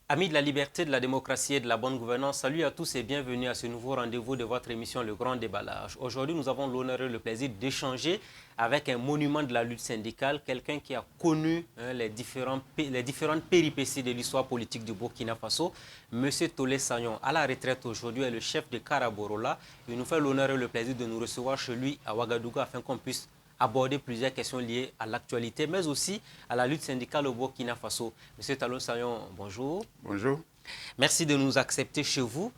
Amis de la liberté, de la démocratie et de la bonne gouvernance, salut à tous et bienvenue à ce nouveau rendez-vous de votre émission Le Grand Déballage. Aujourd'hui, nous avons l'honneur et le plaisir d'échanger avec un monument de la lutte syndicale, quelqu'un qui a connu les différentes péripéties de l'histoire politique du Burkina Faso, M. Tolé Sagnon, à la retraite aujourd'hui, est le chef de Karaborola. Il nous fait l'honneur et le plaisir de nous recevoir chez lui à Ouagadougou afin qu'on puisse aborder plusieurs questions liées à l'actualité, mais aussi à la lutte syndicale au Burkina Faso. Monsieur Tolé Sagnon, bonjour. Bonjour. Merci de nous accepter chez vous.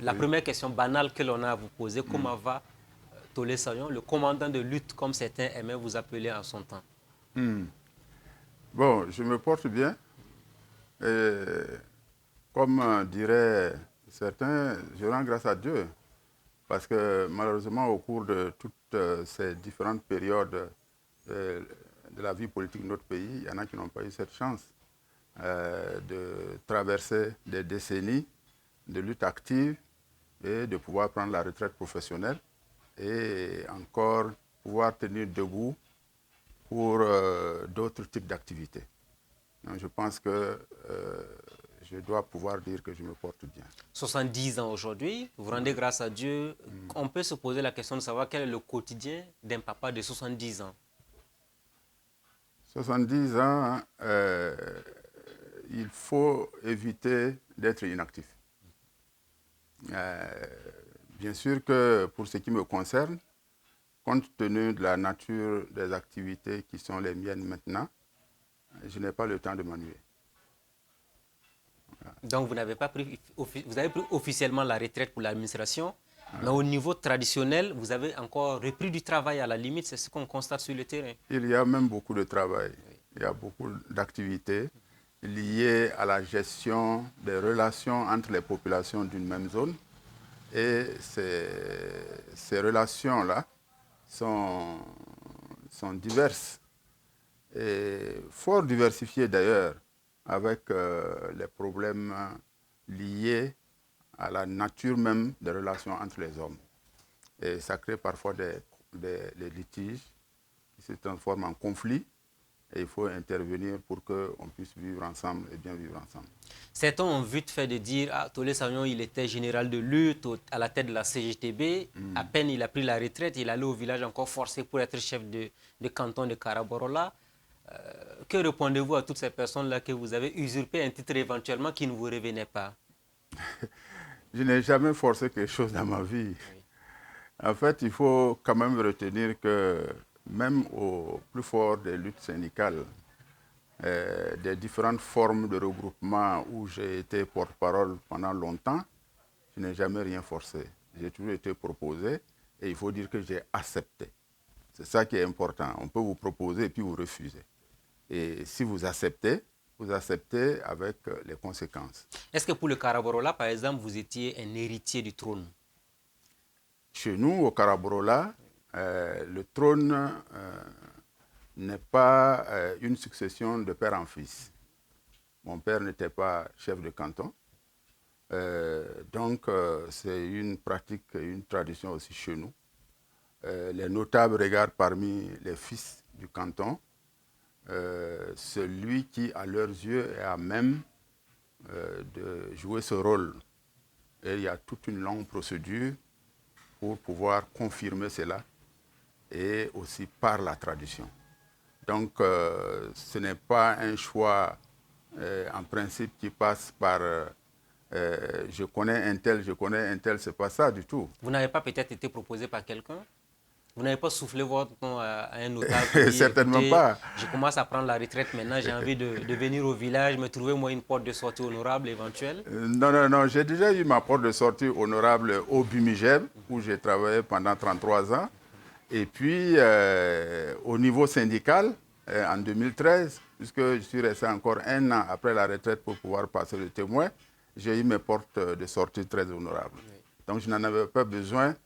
La première question banale que l'on a à vous poser, comment va Tolé Sagnon, le commandant de lutte, comme certains aimaient vous appeler en son temps? Bon, je me porte bien. Et comme diraient certains, je rends grâce à Dieu. Parce que malheureusement, au cours de toutes ces différentes périodes de la vie politique de notre pays, il y en a qui n'ont pas eu cette chance de traverser des décennies de lutte active et de pouvoir prendre la retraite professionnelle et encore pouvoir tenir debout pour d'autres types d'activités. Donc, je pense que je dois pouvoir dire que je me porte bien. 70 ans aujourd'hui, vous rendez grâce à Dieu. On peut se poser la question de savoir quel est le quotidien d'un papa de 70 ans. 70 ans, il faut éviter d'être inactif. Bien sûr que pour ce qui me concerne, compte tenu de la nature des activités qui sont les miennes maintenant, je n'ai pas le temps de m'ennuyer. Voilà. Donc vous avez pris officiellement la retraite pour l'administration, mais au niveau traditionnel, vous avez encore repris du travail à la limite, c'est ce qu'on constate sur le terrain. Il y a même beaucoup de travail, il y a beaucoup d'activités liées à la gestion des relations entre les populations d'une même zone. Et ces relations-là sont diverses et fort diversifiées d'ailleurs, avec les problèmes liés à la nature même des relations entre les hommes. Et ça crée parfois des litiges qui se transforment en conflits. Et il faut intervenir pour qu'on puisse vivre ensemble et bien vivre ensemble. Certains ont vite fait de dire « Tolé Sagnon, il était général de lutte à la tête de la CGTB. À peine il a pris la retraite, il allait au village encore forcé pour être chef de canton de Karaborola. » Que répondez-vous à toutes ces personnes-là que vous avez usurpé un titre éventuellement qui ne vous revenait pas? Je n'ai jamais forcé quelque chose dans ma vie. Oui. En fait, il faut quand même retenir que même au plus fort des luttes syndicales, des différentes formes de regroupement où j'ai été porte-parole pendant longtemps, je n'ai jamais rien forcé. J'ai toujours été proposé et il faut dire que j'ai accepté. C'est ça qui est important. On peut vous proposer et puis vous refuser. Et si vous acceptez avec les conséquences. Est-ce que pour le Karaborola, par exemple, vous étiez un héritier du trône? Chez nous, au Karaborola, le trône n'est pas une succession de père en fils. Mon père n'était pas chef de canton. Donc, c'est une pratique, une tradition aussi chez nous. Les notables regardent parmi les fils du canton celui qui, à leurs yeux, est à même de jouer ce rôle. Et il y a toute une longue procédure pour pouvoir confirmer cela, et aussi par la tradition. Donc, ce n'est pas un choix en principe qui passe par je connais un tel, c'est pas ça du tout. Vous n'avez pas peut-être été proposé par quelqu'un? Vous n'avez pas soufflé votre nom à un notable? Certainement pas. Je commence à prendre la retraite maintenant, j'ai envie de venir au village, me trouver moi une porte de sortie honorable éventuelle? Non, j'ai déjà eu ma porte de sortie honorable au Bumigeb, où j'ai travaillé pendant 33 ans. Et puis, au niveau syndical, en 2013, puisque je suis resté encore un an après la retraite pour pouvoir passer le témoin, j'ai eu mes portes de sortie très honorables. Oui. Donc, je n'en avais pas besoin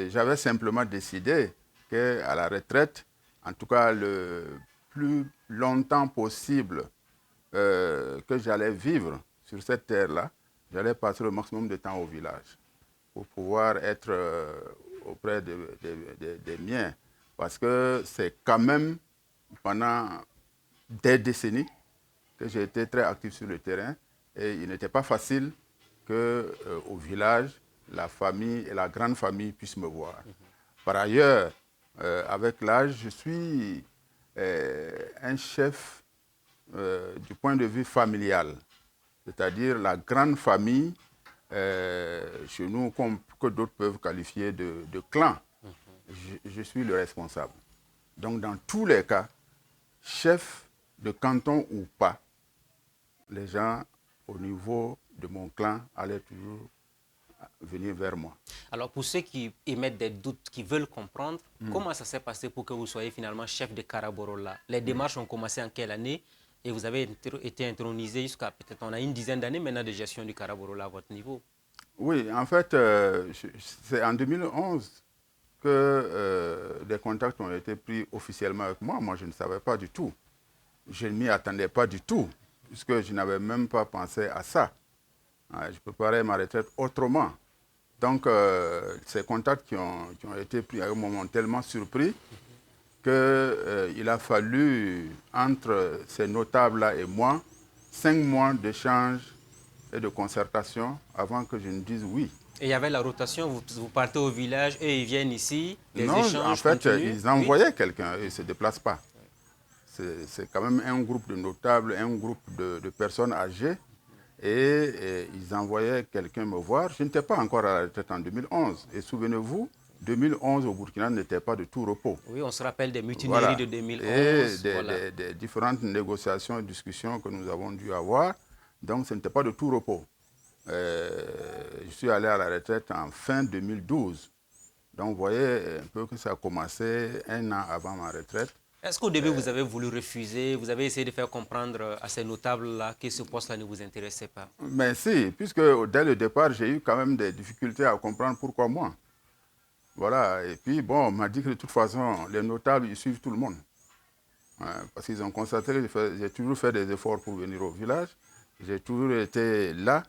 J'avais simplement décidé qu'à la retraite, en tout cas le plus longtemps possible que j'allais vivre sur cette terre-là, j'allais passer le maximum de temps au village pour pouvoir être auprès des miens. Parce que c'est quand même pendant des décennies que j'ai été très actif sur le terrain et il n'était pas facile qu'au village, la famille et la grande famille puissent me voir. Par ailleurs, avec l'âge, je suis un chef du point de vue familial, c'est-à-dire la grande famille, chez nous, que d'autres peuvent qualifier de clan. Je suis le responsable. Donc, dans tous les cas, chef de canton ou pas, les gens au niveau de mon clan allaient toujours venir vers moi. Alors, pour ceux qui émettent des doutes, qui veulent comprendre, comment ça s'est passé pour que vous soyez finalement chef de Karaborola? Les démarches ont commencé en quelle année? Et vous avez été intronisé jusqu'à peut-être, on a une dizaine d'années maintenant de gestion du Karaborola à votre niveau. Oui, en fait, c'est en 2011 que des contacts ont été pris officiellement avec moi. Moi, je ne savais pas du tout. Je ne m'y attendais pas du tout, puisque je n'avais même pas pensé à ça. Je préparais ma retraite autrement. Donc, ces contacts qui ont été pris à un moment tellement surpris qu'il a fallu, entre ces notables-là et moi, 5 mois d'échanges et de concertation avant que je ne dise oui. Et il y avait la rotation, vous partez au village, eux ils viennent ici, les Non, en échanges fait, continuent. ils envoyaient quelqu'un et ils ne se déplacent pas. C'est quand même un groupe de notables, un groupe de personnes âgées. Et ils envoyaient quelqu'un me voir. Je n'étais pas encore à la retraite en 2011. Et souvenez-vous, 2011 au Burkina n'était pas de tout repos. Oui, on se rappelle des mutineries Voilà. de 2011. Et Voilà. des différentes négociations et discussions que nous avons dû avoir. Donc, ce n'était pas de tout repos. Je suis allé à la retraite en fin 2012. Donc, vous voyez un peu que ça a commencé un an avant ma retraite. Est-ce qu'au début, vous avez voulu refuser, vous avez essayé de faire comprendre à ces notables-là que ce poste-là ne vous intéressait pas? Mais si, puisque dès le départ, j'ai eu quand même des difficultés à comprendre pourquoi moi. Voilà, et puis bon, on m'a dit que de toute façon, les notables, ils suivent tout le monde. Parce qu'ils ont constaté que j'ai toujours fait des efforts pour venir au village. J'ai toujours été là.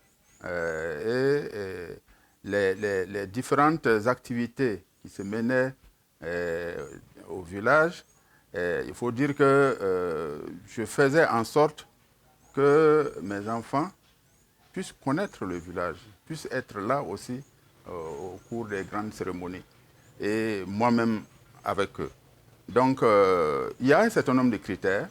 Et les différentes activités qui se menaient au village, il faut dire que je faisais en sorte que mes enfants puissent connaître le village, puissent être là aussi au cours des grandes cérémonies. Et moi-même avec eux. Donc, il y a un certain nombre de critères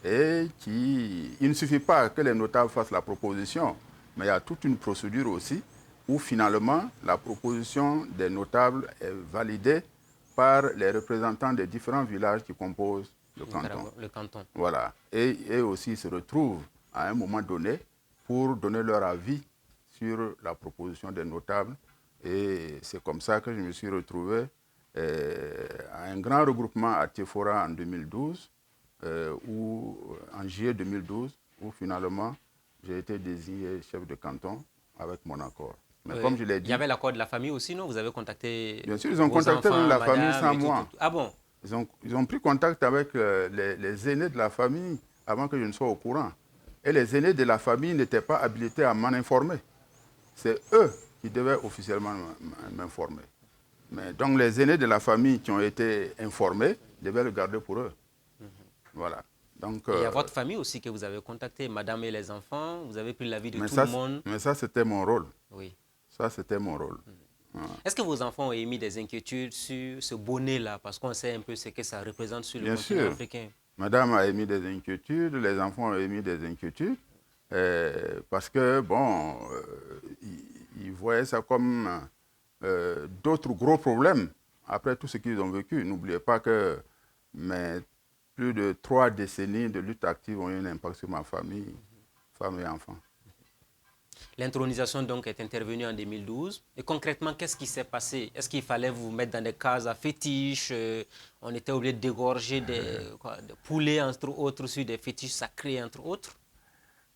et il ne suffit pas que les notables fassent la proposition, mais il y a toute une procédure aussi où finalement la proposition des notables est validée par les représentants des différents villages qui composent le canton. Le canton. Voilà. Et eux aussi se retrouvent à un moment donné pour donner leur avis sur la proposition des notables. Et c'est comme ça que je me suis retrouvé à un grand regroupement à Tiefora en 2012, en juillet 2012, où finalement j'ai été désigné chef de canton avec mon accord. Mais comme je l'ai dit... Il y avait l'accord de la famille aussi, non? Vous avez contacté... Bien sûr, ils ont contacté enfants, la famille sans tout, moi. tout. Ah bon? Ils ont pris contact avec les aînés de la famille avant que je ne sois au courant. Et les aînés de la famille n'étaient pas habilités à m'en informer. C'est eux qui devaient officiellement m'informer. Mais donc les aînés de la famille qui ont été informés devaient le garder pour eux. Voilà. Donc, il y a votre famille aussi que vous avez contacté, madame et les enfants, vous avez pris l'avis de tout le monde. Mais ça, c'était mon rôle. Oui. Ça, c'était mon rôle. Est-ce que vos enfants ont émis des inquiétudes sur ce bonnet-là? Parce qu'on sait un peu ce que ça représente sur le continent africain. Madame a émis des inquiétudes, les enfants ont émis des inquiétudes, parce que, bon, ils voyaient ça comme d'autres gros problèmes après tout ce qu'ils ont vécu. N'oubliez pas que plus de 3 décennies de lutte active ont eu un impact sur ma famille, femmes et enfants. L'intronisation donc est intervenue en 2012. Et concrètement, qu'est-ce qui s'est passé? Est-ce qu'il fallait vous mettre dans des cases à fétiches? On était obligé d'égorger des poulets, entre autres, sur des fétiches sacrés, entre autres?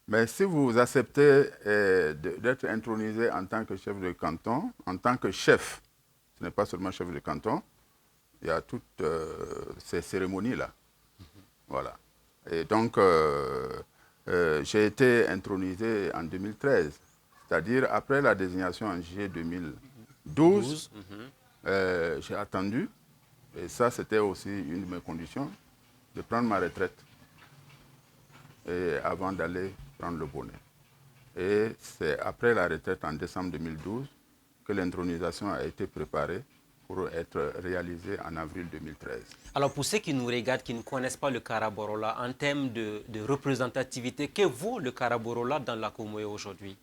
Mais si vous acceptez d'être intronisé en tant que chef de canton, en tant que chef, Ce n'est pas seulement chef de canton. Il y a toutes ces cérémonies-là. Voilà. Et donc, j'ai été intronisé en 2013, c'est-à-dire après la désignation en juillet 2012. J'ai attendu, et ça, c'était aussi une de mes conditions, de prendre ma retraite et avant d'aller prendre le bonnet. Et c'est après la retraite en décembre 2012 que l'intronisation a été préparée pour être réalisée en avril 2013. Alors pour ceux qui nous regardent, qui ne connaissent pas le Karaborola, en termes de représentativité, que vaut le Karaborola dans la Comoé aujourd'hui?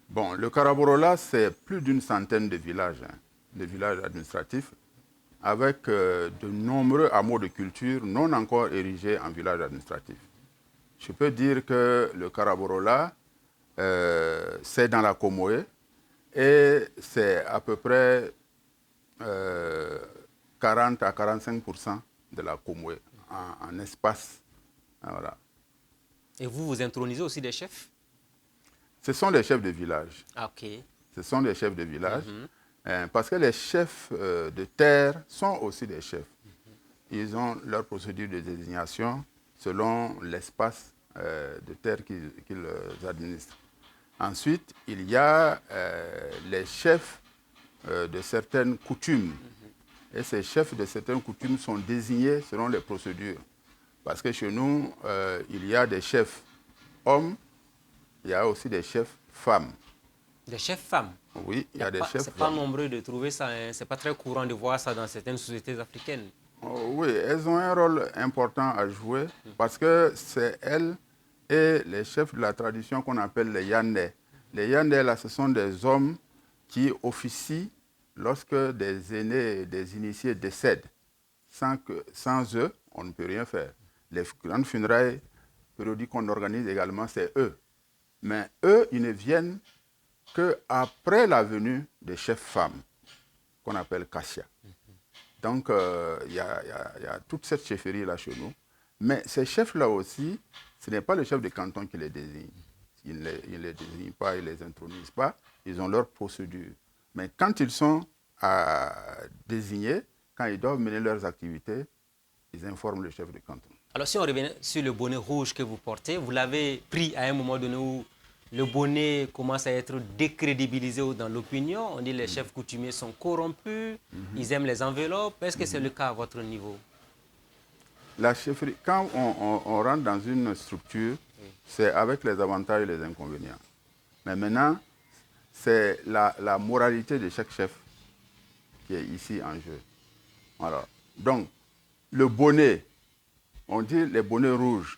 Bon, le Karaborola, c'est plus d'une centaine de villages administratifs, avec de nombreux hameaux de culture non encore érigés en villages administratifs. Je peux dire que le Karaborola, c'est dans la Comoé et c'est à peu près 40 à 45% de la Comoé en espace. Voilà. Et vous, vous intronisez aussi des chefs? Ce sont les chefs de village. Ah, ok. Ce sont les chefs de village. Parce que les chefs de terre sont aussi des chefs. Ils ont leur procédure de désignation selon l'espace de terre qu'ils administrent. Ensuite, il y a les chefs de certaines coutumes. Et ces chefs de certaines coutumes sont désignés selon les procédures. Parce que chez nous, il y a des chefs hommes, il y a aussi des chefs femmes. Des chefs femmes? Oui, il y a des chefs femmes. C'est pas nombreux de trouver ça, hein. C'est pas très courant de voir ça dans certaines sociétés africaines. Oh, oui, elles ont un rôle important à jouer parce que c'est elles et les chefs de la tradition qu'on appelle les Yandé. Les Yandé, là, ce sont des hommes qui officient lorsque des aînés, des initiés décèdent. Sans eux, on ne peut rien faire. Les grandes funérailles périodiques qu'on organise également, c'est eux. Mais eux, ils ne viennent qu'après la venue des chefs femmes, qu'on appelle Kassia. Donc, il y a toute cette chefferie-là chez nous. Mais ces chefs-là aussi, ce n'est pas le chef de canton qui les désigne. Ils ne les désignent pas, ils ne les intronisent pas. Ils ont leur procédure. Mais quand ils sont à désigner, quand ils doivent mener leurs activités, ils informent le chef de canton. Alors, si on revient sur le bonnet rouge que vous portez, vous l'avez pris à un moment donné où le bonnet commence à être décrédibilisé dans l'opinion. On dit que les chefs coutumiers sont corrompus, ils aiment les enveloppes. Est-ce que c'est le cas à votre niveau? La chefferie, quand on rentre dans une structure, c'est avec les avantages et les inconvénients. Mais maintenant, c'est la moralité de chaque chef qui est ici en jeu. Alors, donc, le bonnet, on dit les bonnets rouges,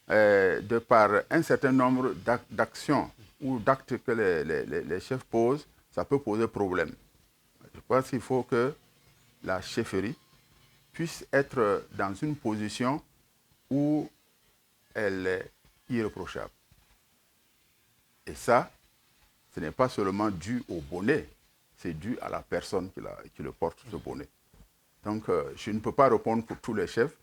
de par un certain nombre d'actions ou d'actes que les chefs posent, ça peut poser problème. Je pense qu'il faut que la chefferie puisse être dans une position où elle est irréprochable. Et ça, ce n'est pas seulement dû au bonnet, c'est dû à la personne qui le porte, ce bonnet. Donc, je ne peux pas répondre pour tous les chefs.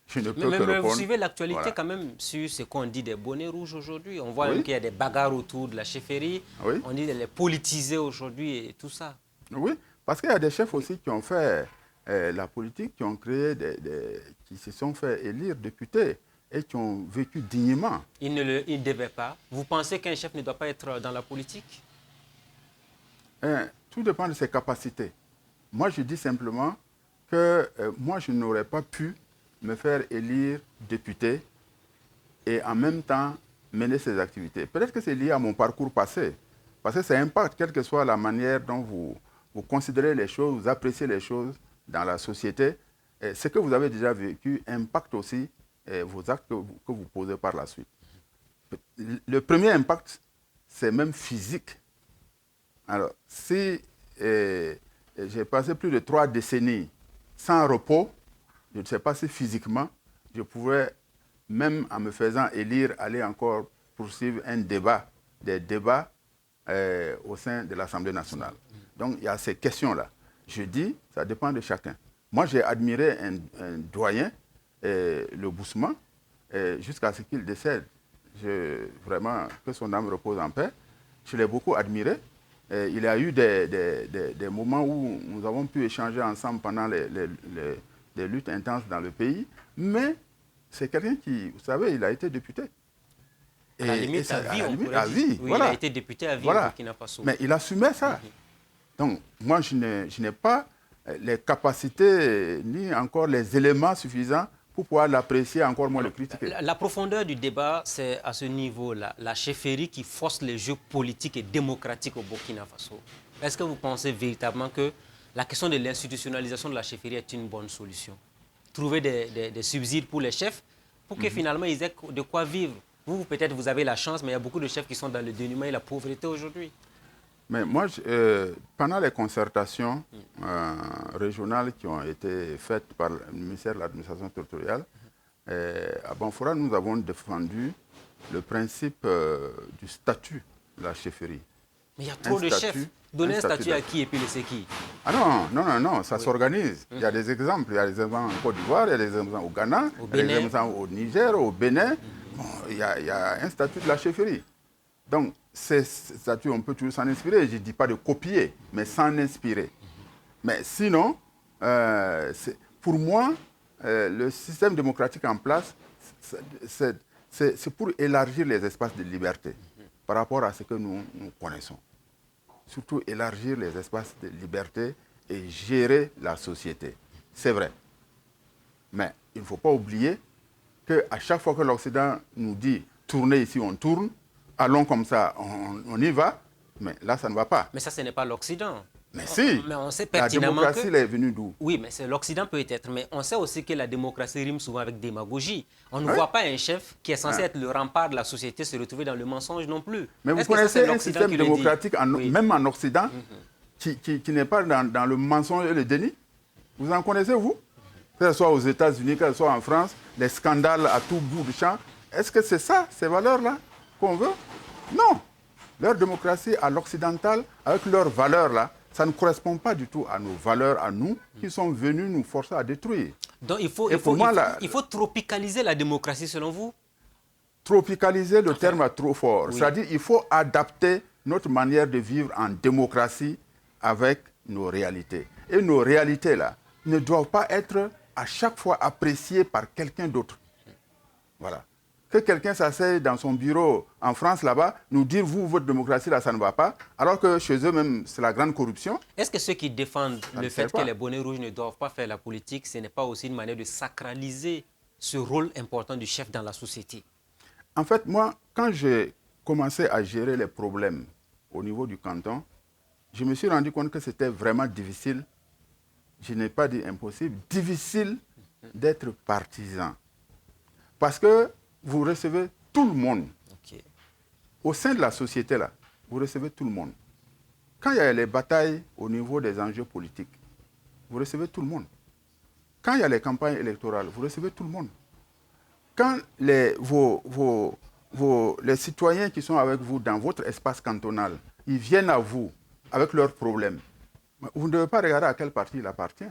Je ne peux que répondre. Vous suivez l'actualité voilà. quand même sur ce qu'on dit des bonnets rouges aujourd'hui. On voit même qu'il y a des bagarres autour de la chefferie. Oui. On dit les politiser aujourd'hui et tout ça. Oui, parce qu'il y a des chefs aussi qui ont fait la politique, qui ont créé qui se sont fait élire députés et qui ont vécu dignement. Ils ne devaient pas. Vous pensez qu'un chef ne doit pas être dans la politique? Tout dépend de ses capacités. Moi, je dis simplement que moi, je n'aurais pas pu me faire élire député et en même temps mener ces activités. Peut-être que c'est lié à mon parcours passé, parce que ça impacte, quelle que soit la manière dont vous considérez les choses, vous appréciez les choses dans la société. Et ce que vous avez déjà vécu impacte aussi vos actes que vous posez par la suite. Le premier impact, c'est même physique. Alors, si j'ai passé plus de 3 décennies sans repos, je ne sais pas si physiquement, je pouvais, même en me faisant élire, aller encore poursuivre des débats au sein de l'Assemblée nationale. Donc, il y a ces questions-là. Je dis, ça dépend de chacun. Moi, j'ai admiré un doyen, le Boussman, jusqu'à ce qu'il décède. Vraiment, que son âme repose en paix. Je l'ai beaucoup admiré. il y a eu des moments où nous avons pu échanger ensemble pendant les luttes intenses dans le pays, mais c'est quelqu'un qui, vous savez, il a été député. À la limite, à vie, on pourrait dire. Oui, voilà. Il a été député à vie au Burkina Faso. Mais il assumait ça. Donc, moi, je n'ai pas les capacités ni encore les éléments suffisants pour pouvoir l'apprécier, encore moins le critiquer. La profondeur du débat, c'est à ce niveau-là, la chefferie qui force les jeux politiques et démocratiques au Burkina Faso. Est-ce que vous pensez véritablement que la question de l'institutionnalisation de la chefferie est une bonne solution? Trouver des subsides pour les chefs pour que finalement ils aient de quoi vivre. Vous, peut-être, vous avez la chance, mais il y a beaucoup de chefs qui sont dans le dénuement et la pauvreté aujourd'hui. Mais moi, pendant les concertations régionales qui ont été faites par le ministère de l'administration territoriale, à Banfora, nous avons défendu le principe du statut de la chefferie. Mais il y a trop de chefs. Donner un statut à qui et puis laisser qui? Ah non, ça s'organise. Il y a des exemples. Il y a des exemples en Côte d'Ivoire, il y a des exemples au Ghana, il y a des exemples au Niger, au Bénin. Bon, il y a un statut de la chefferie. Donc, ces statuts, on peut toujours s'en inspirer. Je ne dis pas de copier, mais s'en inspirer. Mais sinon, pour moi, le système démocratique en place, c'est pour élargir les espaces de liberté par rapport à ce que nous connaissons. Surtout élargir les espaces de liberté et gérer la société. C'est vrai. Mais il ne faut pas oublier qu'à chaque fois que l'Occident nous dit « tournez ici, on tourne », allons comme ça, on y va, mais là, ça ne va pas. Mais ça, ce n'est pas l'Occident. Mais si, mais on sait pertinemment la démocratie, elle est venue d'où? Oui, mais l'Occident peut-être, mais on sait aussi que la démocratie rime souvent avec démagogie. On ne voit pas un chef qui est censé être le rempart de la société se retrouver dans le mensonge non plus. Mais vous connaissez un système démocratique, même en Occident, qui n'est pas dans le mensonge et le déni? Vous en connaissez, vous? Que ce soit aux États-Unis, que ce soit en France, les scandales à tout bout de champ. Est-ce que c'est ça, ces valeurs-là, qu'on veut? Non. Leur démocratie à l'occidental, avec leurs valeurs-là, ça ne correspond pas du tout à nos valeurs, à nous, qui sont venus nous forcer à détruire. Donc il faut tropicaliser la démocratie, selon vous? Tropicaliser, le terme est trop fort. Oui. C'est-à-dire qu'il faut adapter notre manière de vivre en démocratie avec nos réalités. Et nos réalités-là ne doivent pas être à chaque fois appréciées par quelqu'un d'autre. Voilà. Que quelqu'un s'asseye dans son bureau en France, là-bas, nous dire, vous, votre démocratie, là, ça ne va pas, alors que chez eux, même, c'est la grande corruption. Est-ce que ceux qui défendent le fait que les bonnets rouges ne doivent pas faire la politique, ce n'est pas aussi une manière de sacraliser ce rôle important du chef dans la société? En fait, moi, quand j'ai commencé à gérer les problèmes au niveau du canton, je me suis rendu compte que c'était vraiment difficile, je n'ai pas dit impossible, difficile d'être partisan. Parce que vous recevez tout le monde. Okay. Au sein de la société, là, vous recevez tout le monde. Quand il y a les batailles au niveau des enjeux politiques, vous recevez tout le monde. Quand il y a les campagnes électorales, vous recevez tout le monde. Quand les citoyens qui sont avec vous dans votre espace cantonal, ils viennent à vous avec leurs problèmes, vous ne devez pas regarder à quel parti il appartient.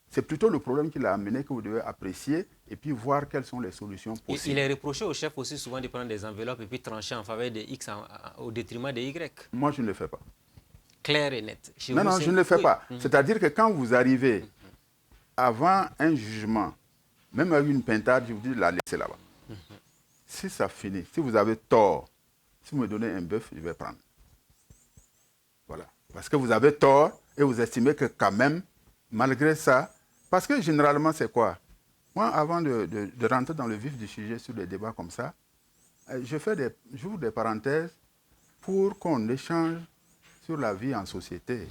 C'est plutôt le problème qu'il a amené que vous devez apprécier et puis voir quelles sont les solutions possibles. Il est reproché au chef aussi souvent de prendre des enveloppes et puis trancher en faveur des X au détriment des Y. Moi, je ne le fais pas. Clair et net. Non, je ne le fais pas. C'est-à-dire que quand vous arrivez avant un jugement, même avec une pintade, je vous dis de la laisser là-bas. Si ça finit, si vous avez tort, si vous me donnez un bœuf, je vais prendre. Voilà. Parce que vous avez tort et vous estimez que quand même, malgré ça, parce que généralement, c'est quoi? Moi, avant de rentrer dans le vif du sujet sur des débats comme ça, j'ouvre des parenthèses pour qu'on échange sur la vie en société,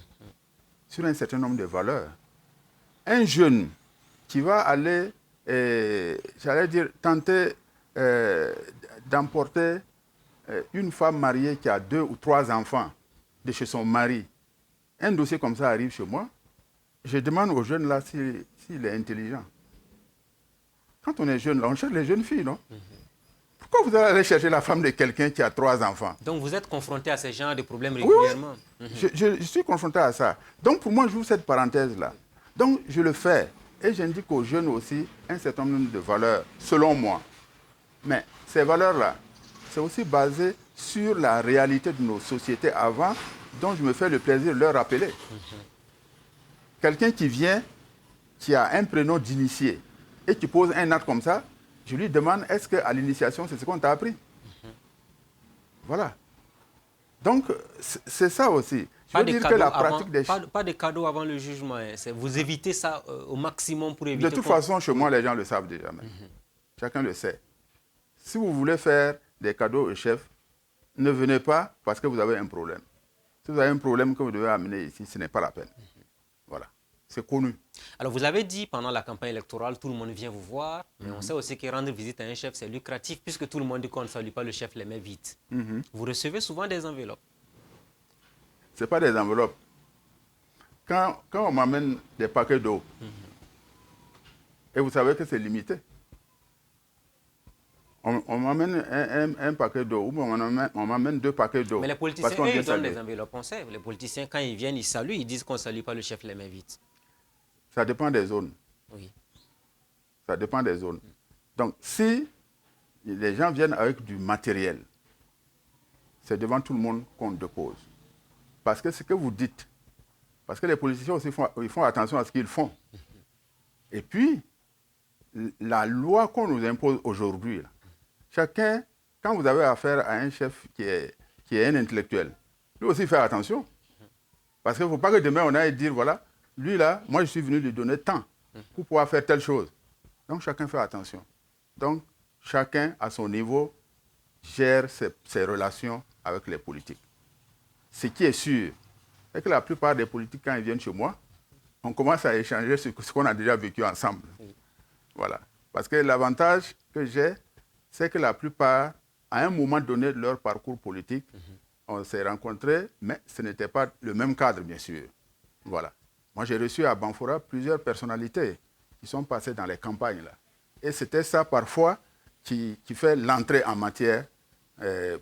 sur un certain nombre de valeurs. Un jeune qui va aller, j'allais dire, tenter d'emporter une femme mariée qui a 2 ou 3 enfants de chez son mari, un dossier comme ça arrive chez moi, je demande aux jeunes là s'il est intelligent. Quand on est jeune, là, on cherche les jeunes filles, non? Pourquoi vous allez aller chercher la femme de quelqu'un qui a 3 enfants? Donc vous êtes confronté à ce genre de problèmes régulièrement? Oui. Je suis confronté à ça. Donc pour moi, j'ouvre cette parenthèse-là. Donc je le fais. Et j'indique aux jeunes aussi un certain nombre de valeurs, selon moi. Mais ces valeurs-là, c'est aussi basé sur la réalité de nos sociétés avant dont je me fais le plaisir de leur rappeler. Quelqu'un qui vient, qui a un prénom d'initié et qui pose un acte comme ça, je lui demande, est-ce qu'à l'initiation, c'est ce qu'on t'a appris? Voilà. Donc, c'est ça aussi. Je veux dire que la pratique des... Pas de cadeaux avant le jugement. Hein. Vous évitez ça au maximum pour éviter... De toute façon, chez moi, les gens le savent déjà. Chacun le sait. Si vous voulez faire des cadeaux au chef, ne venez pas parce que vous avez un problème. Si vous avez un problème que vous devez amener ici, ce n'est pas la peine. Voilà. C'est connu. Alors, vous avez dit, pendant la campagne électorale, tout le monde vient vous voir, mais on sait aussi que rendre visite à un chef, c'est lucratif, puisque tout le monde dit qu'on ne salue pas le chef les mains vides. Vous recevez souvent des enveloppes. Ce n'est pas des enveloppes. Quand on m'amène des paquets d'eau, et vous savez que c'est limité, on m'amène un paquet d'eau, ou on m'amène 2 paquets d'eau. Mais les politiciens, eux, ils donnent des enveloppes, on sait. Les politiciens, quand ils viennent, ils saluent, ils disent qu'on ne salue pas le chef les mains vides. Ça dépend des zones. Oui. Ça dépend des zones. Donc, si les gens viennent avec du matériel, c'est devant tout le monde qu'on dépose. Parce que ce que vous dites, parce que les politiciens aussi ils font attention à ce qu'ils font. Et puis, la loi qu'on nous impose aujourd'hui, chacun, quand vous avez affaire à un chef qui est un intellectuel, lui aussi fait attention. Parce qu'il ne faut pas que demain on aille dire, voilà, lui là, moi je suis venu lui donner tant pour pouvoir faire telle chose. Donc chacun fait attention. Donc chacun à son niveau gère ses relations avec les politiques. Ce qui est sûr, c'est que la plupart des politiques, quand ils viennent chez moi, on commence à échanger sur ce qu'on a déjà vécu ensemble. Voilà. Parce que l'avantage que j'ai, c'est que la plupart, à un moment donné de leur parcours politique, on s'est rencontrés, mais ce n'était pas le même cadre, bien sûr. Voilà. Moi, j'ai reçu à Banfora plusieurs personnalités qui sont passées dans les campagnes, là. Et c'était ça, parfois, qui fait l'entrée en matière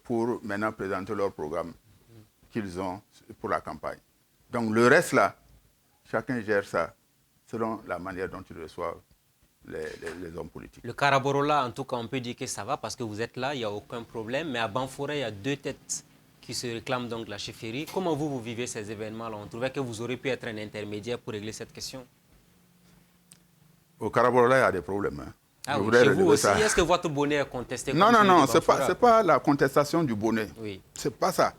pour maintenant présenter leur programme qu'ils ont pour la campagne. Donc, le reste, là, chacun gère ça selon la manière dont ils reçoivent les hommes politiques. Le Karaborola, en tout cas, on peut dire que ça va parce que vous êtes là, il n'y a aucun problème. Mais à Banfora, il y a 2 têtes qui se réclament donc de la chefferie. Comment vous vivez ces événements-là? On trouvait que vous auriez pu être un intermédiaire pour régler cette question. Au Karaborola, il y a des problèmes. Hein. Ah oui, chez vous aussi, est-ce que votre bonnet est contesté? Non, ce n'est pas la contestation du bonnet. Oui. Ce n'est pas ça.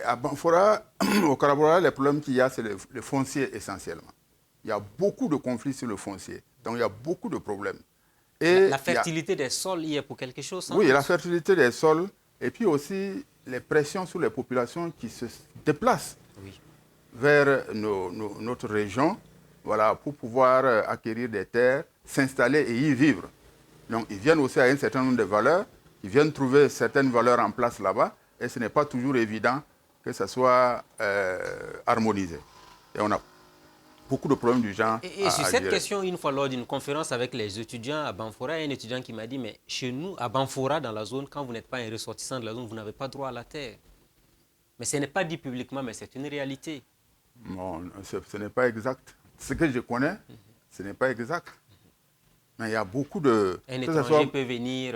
À Banfora, au Karaborola, les problèmes qu'il y a, c'est le foncier essentiellement. Il y a beaucoup de conflits sur le foncier. Donc, il y a beaucoup de problèmes. Et la fertilité des sols y est pour quelque chose? Oui, la fertilité des sols. Et puis aussi, les pressions sur les populations qui se déplacent vers notre région, voilà, pour pouvoir acquérir des terres, s'installer et y vivre. Donc, ils viennent aussi à un certain nombre de valeurs. Ils viennent trouver certaines valeurs en place là-bas. Et ce n'est pas toujours évident que ça soit harmonisé. Et on a beaucoup de problèmes du genre. Et sur cette question, une fois lors d'une conférence avec les étudiants à Banfora, il y a un étudiant qui m'a dit, mais chez nous, à Banfora, dans la zone, quand vous n'êtes pas un ressortissant de la zone, vous n'avez pas droit à la terre. Mais ce n'est pas dit publiquement, mais c'est une réalité. Non, ce n'est pas exact. Ce que je connais, ce n'est pas exact. Mais il y a beaucoup de... Un étranger peut venir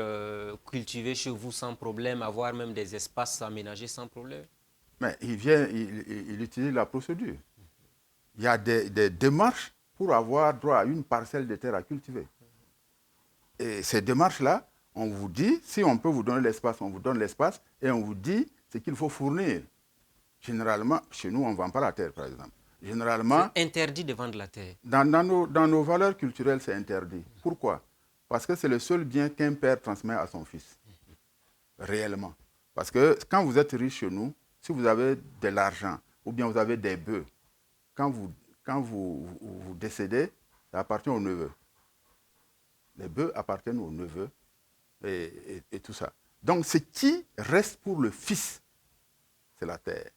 cultiver chez vous sans problème, avoir même des espaces aménagés sans problème. Mais il vient, il utilise la procédure. Il y a des démarches pour avoir droit à une parcelle de terre à cultiver. Et ces démarches-là, on vous dit, si on peut vous donner l'espace, on vous donne l'espace et on vous dit ce qu'il faut fournir. Généralement, chez nous, on ne vend pas la terre, par exemple. Généralement, c'est interdit de vendre la terre. Dans nos valeurs culturelles, c'est interdit. Pourquoi? Parce que c'est le seul bien qu'un père transmet à son fils. Réellement. Parce que quand vous êtes riche chez nous, si vous avez de l'argent ou bien vous avez des bœufs, quand vous décédez, ça appartient au neveu. Les bœufs appartiennent au neveu et tout ça. Donc, ce qui reste pour le fils, c'est la terre.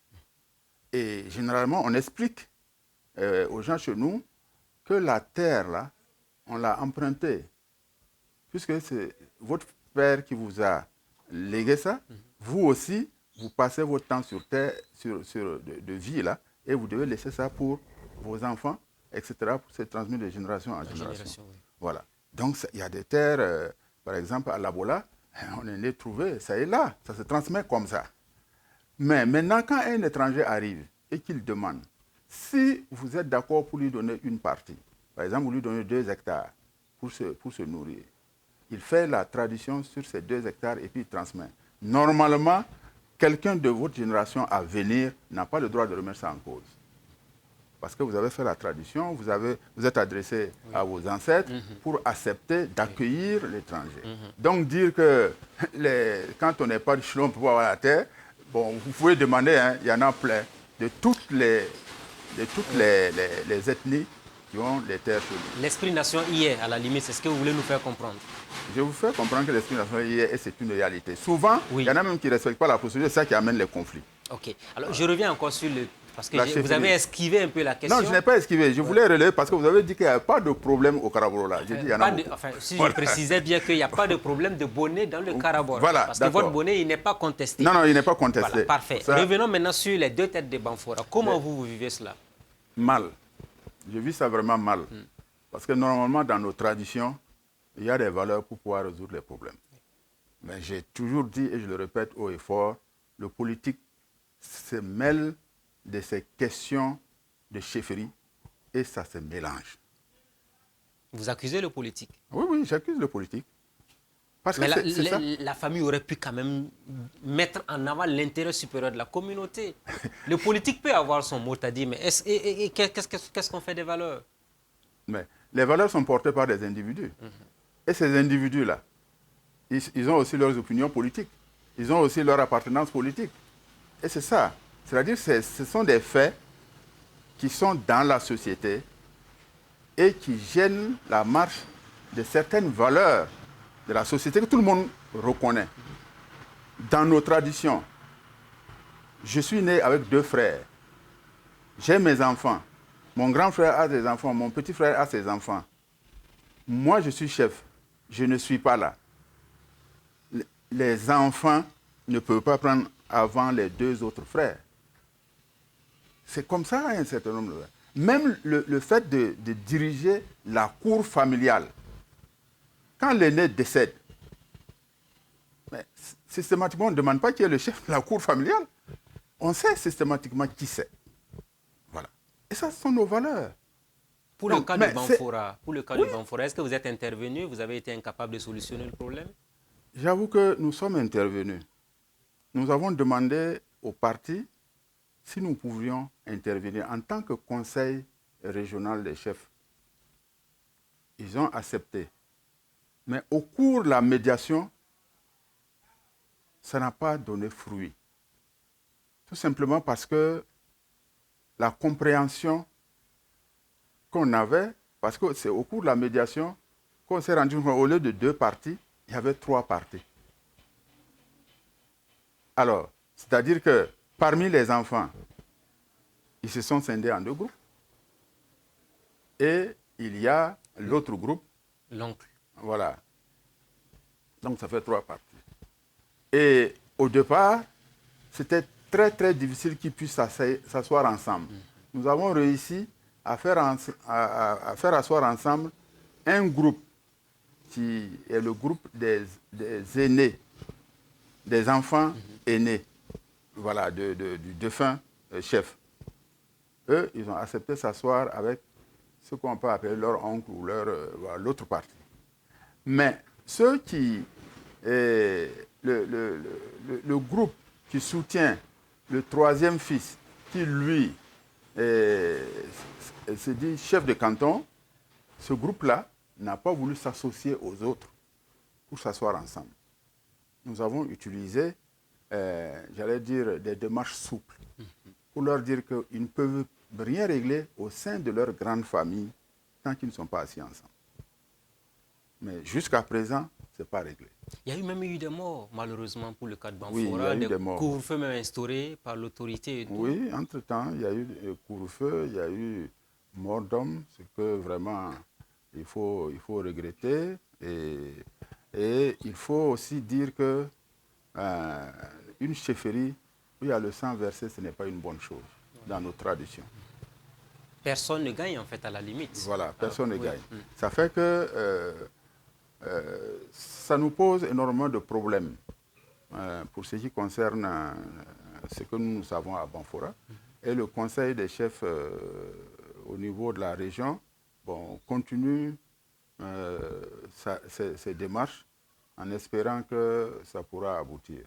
Et généralement, on explique aux gens chez nous que la terre, là, on l'a empruntée. Puisque c'est votre père qui vous a légué ça, vous aussi, vous passez votre temps sur terre, de vie, là, et vous devez laisser ça pour vos enfants, etc., pour se transmettre de génération en génération. Oui. Voilà. Donc, il y a des terres, par exemple, à Labola, on est allé trouver, ça est là, ça se transmet comme ça. Mais maintenant, quand un étranger arrive et qu'il demande, si vous êtes d'accord pour lui donner une partie, par exemple, vous lui donnez 2 hectares pour se nourrir, il fait la tradition sur ces 2 hectares et puis il transmet. Normalement, quelqu'un de votre génération à venir n'a pas le droit de remettre ça en cause. Parce que vous avez fait la tradition, vous êtes adressé à vos ancêtres pour accepter d'accueillir l'étranger. Donc dire que quand on n'est pas de chelon pour avoir la terre, bon, vous pouvez demander, hein, il y en a plein, de toutes les ethnies qui ont les terres chez nous. L'esprit nation y est, à la limite, c'est ce que vous voulez nous faire comprendre. Je vous fais comprendre que l'esprit national y est et c'est une réalité. Souvent, il y en a même qui ne respectent pas la procédure, c'est ça qui amène les conflits. Ok. Alors, je reviens encore sur le... Parce que vous avez esquivé un peu la question. Non, je n'ai pas esquivé. Je voulais relever parce que vous avez dit qu'il n'y a pas de problème au Karaboro là. J'ai dit, il y en a beaucoup. Si je précisais bien qu'il n'y a pas de problème de bonnet dans le Karaboro. Voilà, parce que votre bonnet, il n'est pas contesté. Non, il n'est pas contesté. Voilà, parfait. Revenons maintenant sur les 2 têtes de Banfora. Comment vous vivez cela? Mal. Je vis ça vraiment mal. Parce que normalement, dans nos traditions, il y a des valeurs pour pouvoir résoudre les problèmes. Mais j'ai toujours dit, et je le répète haut et fort, le politique se mêle de ces questions de chefferie et ça se mélange. Vous accusez le politique? Oui, j'accuse le politique. Parce mais que la famille aurait pu quand même mettre en avant l'intérêt supérieur de la communauté. Le politique peut avoir son mot à dire, mais qu'est-ce qu'on fait des valeurs? Mais les valeurs sont portées par des individus. Et ces individus-là, ils ont aussi leurs opinions politiques. Ils ont aussi leur appartenance politique. Et c'est ça. C'est-à-dire que ce sont des faits qui sont dans la société et qui gênent la marche de certaines valeurs de la société que tout le monde reconnaît. Dans nos traditions, je suis né avec 2 frères. J'ai mes enfants. Mon grand frère a des enfants. Mon petit frère a ses enfants. Moi, je suis chef. Je ne suis pas là. Les enfants ne peuvent pas prendre avant les 2 autres frères. C'est comme ça un certain nombre de... Même le fait de diriger la cour familiale. Quand l'aîné décède, mais systématiquement, on ne demande pas qui est le chef de la cour familiale. On sait systématiquement qui c'est. Voilà. Et ça, ce sont nos valeurs. Pour le cas de Banfora, est-ce que vous êtes intervenu? Vous avez été incapable de solutionner le problème? J'avoue que nous sommes intervenus. Nous avons demandé au parti si nous pouvions intervenir en tant que conseil régional des chefs. Ils ont accepté. Mais au cours de la médiation, ça n'a pas donné fruit. Tout simplement parce que la compréhension qu'on avait, parce que c'est au cours de la médiation qu'on s'est rendu compte qu'au lieu de 2 parties, il y avait 3 parties. Alors, c'est-à-dire que parmi les enfants, ils se sont scindés en 2 groupes. Et il y a l'autre groupe. L'oncle. Voilà. Donc ça fait 3 parties. Et au départ, c'était très très difficile qu'ils puissent s'asseoir ensemble. Nous avons réussi à faire asseoir ensemble un groupe qui est le groupe des aînés, des enfants aînés, voilà, du défunt chef. Eux, ils ont accepté s'asseoir avec ce qu'on peut appeler leur oncle ou l'autre partie. Mais ceux qui... le groupe qui soutient le 3e fils, qui lui se dit chef de canton, ce groupe-là n'a pas voulu s'associer aux autres pour s'asseoir ensemble. Nous avons utilisé, j'allais dire, des démarches souples pour leur dire qu'ils ne peuvent rien régler au sein de leur grande famille tant qu'ils ne sont pas assis ensemble. Mais jusqu'à présent, ce n'est pas réglé. Il y a eu même eu des morts, malheureusement, pour le cas de Banfora. Oui, il y a eu des morts. Couvre-feu même instauré par l'autorité. Oui, entre-temps, il y a eu couvre-feu, il y a eu mort d'homme, ce que vraiment il faut regretter. Et il faut aussi dire que une chefferie où il y a le sang versé, ce n'est pas une bonne chose dans nos traditions. Personne ne gagne en fait à la limite. Voilà, personne ne gagne. Ça fait que ça nous pose énormément de problèmes pour ce qui concerne ce que nous savons à Banfora. Et le conseil des chefs au niveau de la région continue ses démarches en espérant que ça pourra aboutir.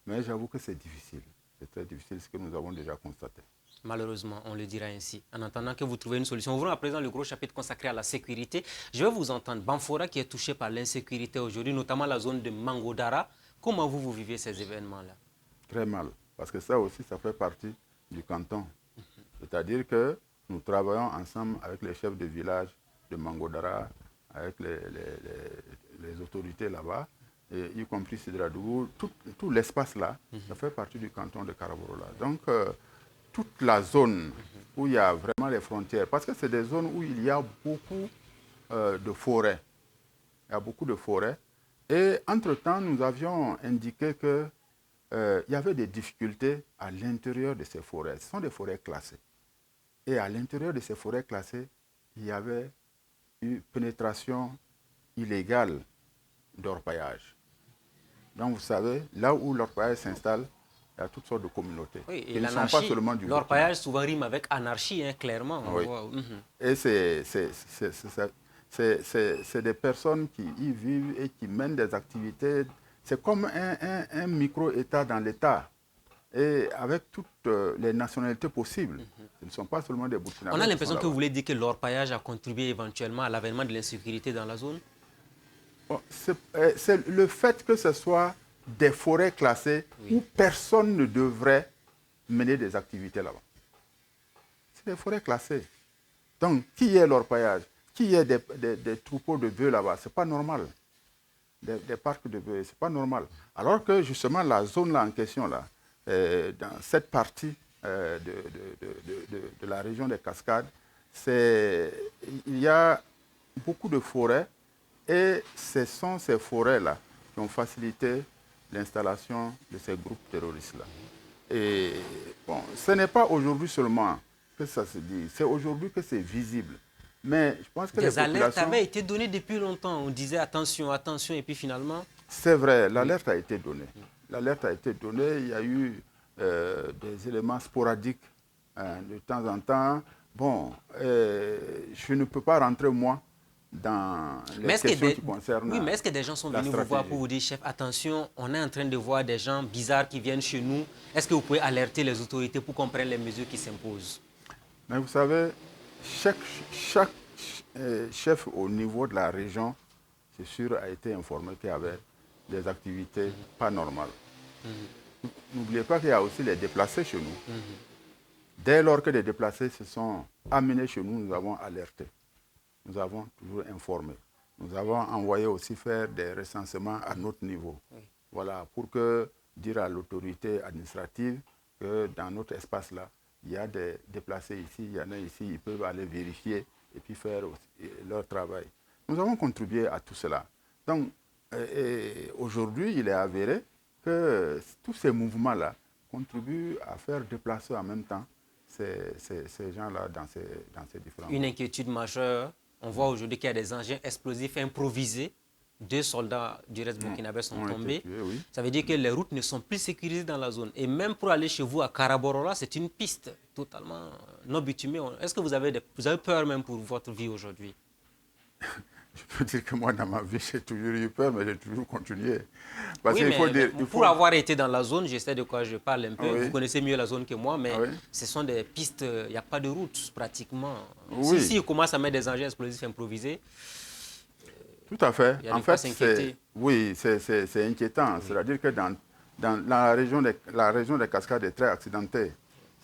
Mais j'avoue que c'est difficile. C'est très difficile ce que nous avons déjà constaté. Malheureusement, on le dira ainsi. En attendant que vous trouviez une solution, ouvrons à présent le gros chapitre consacré à la sécurité. Je vais vous entendre. Banfora qui est touché par l'insécurité aujourd'hui, notamment la zone de Mangodara. Comment vous vivez ces événements-là? Très mal, parce que ça aussi, ça fait partie du canton. C'est-à-dire que nous travaillons ensemble avec les chefs de village de Mangodara, avec les autorités là-bas, y compris Sidradougou. Tout l'espace là, ça fait partie du canton de Karaborola. Donc, toute la zone où il y a vraiment les frontières, parce que c'est des zones où il y a beaucoup de forêts. Il y a beaucoup de forêts. Et entre-temps, nous avions indiqué que il y avait des difficultés à l'intérieur de ces forêts. Ce sont des forêts classées. Et à l'intérieur de ces forêts classées, il y avait une pénétration illégale d'orpaillage. Donc vous savez, là où l'orpaillage s'installe, il y a toutes sortes de communautés. Oui, et ils ne sont pas seulement du Burkina. L'orpaillage souvent rime avec anarchie, hein, clairement. Oui. Et c'est des personnes qui y vivent et qui mènent des activités. C'est comme un micro-État dans l'État. Et avec toutes les nationalités possibles. Ce ne sont pas seulement des Burkinabés. On a l'impression que vous voulez dire que l'orpaillage a contribué éventuellement à l'avènement de l'insécurité dans la zone? Bon, c'est le fait que ce soit des forêts classées où personne ne devrait mener des activités là-bas. C'est des forêts classées. Donc, qui est l'orpaillage? Qui est des troupeaux de bœufs là-bas? Ce n'est pas normal. Des parcs de bœufs, ce n'est pas normal. Alors que justement, la zone là en question, là, dans cette partie de la région des Cascades, il y a beaucoup de forêts et ce sont ces forêts-là qui ont facilité l'installation de ces groupes terroristes-là. Et bon, ce n'est pas aujourd'hui seulement que ça se dit, c'est aujourd'hui que c'est visible. Mais je pense que des alertes avaient été données depuis longtemps. On disait attention, attention, et puis finalement... C'est vrai, l'alerte a été donnée. L'alerte a été donnée, il y a eu des éléments sporadiques de temps en temps. Bon, je ne peux pas rentrer, moi, dans les questions qui concernent... Oui, mais est-ce que des gens sont venus vous voir pour vous dire, chef, attention, on est en train de voir des gens bizarres qui viennent chez nous. Est-ce que vous pouvez alerter les autorités pour qu'on prenne les mesures qui s'imposent? Mais vous savez, chaque chef au niveau de la région, c'est sûr, a été informé qu'il y avait des activités pas normales. N'oubliez pas qu'il y a aussi les déplacés chez nous. Dès lors que les déplacés se sont amenés chez nous, nous avons alerté. Nous avons toujours informé. Nous avons envoyé aussi faire des recensements à notre niveau. Voilà, pour dire à l'autorité administrative que dans notre espace-là, il y a des déplacés ici, il y en a ici, ils peuvent aller vérifier et puis faire aussi leur travail. Nous avons contribué à tout cela. Donc, aujourd'hui, il est avéré que tous ces mouvements-là contribuent à faire déplacer en même temps ces gens-là dans ces différents... Une inquiétude majeure. On voit aujourd'hui qu'il y a des engins explosifs improvisés. 2 soldats du reste burkinabé sont tombés. Tués, oui. Ça veut dire que les routes ne sont plus sécurisées dans la zone. Et même pour aller chez vous à Karaborola, c'est une piste totalement non bitumée. Est-ce que vous avez peur même pour votre vie aujourd'hui? Je peux dire que moi, dans ma vie, j'ai toujours eu peur, mais j'ai toujours continué. Parce pour avoir été dans la zone, je sais de quoi je parle un peu. Vous connaissez mieux la zone que moi, mais ce sont des pistes, il n'y a pas de route pratiquement. Si on commence à mettre des engins explosifs improvisés... Tout à fait. En fait, c'est inquiétant. C'est-à-dire que dans la région des Cascades est très accidentée.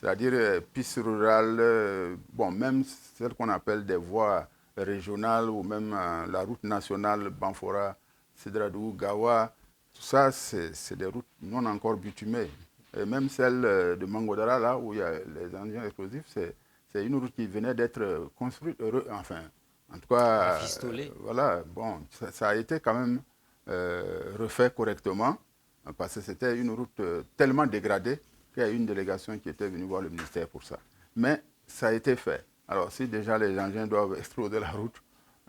C'est-à-dire pistes rurales, même celles qu'on appelle des voies régionales ou même la route nationale Banfora, Sidradougou, Gawa, tout ça, c'est des routes non encore bitumées. Et même celle de Mangodara, là où il y a les engins explosifs, c'est une route qui venait d'être construite, en tout cas, voilà, ça a été quand même refait correctement, parce que c'était une route tellement dégradée qu'il y a une délégation qui était venue voir le ministère pour ça. Mais ça a été fait. Alors, si déjà les engins doivent exploser la route,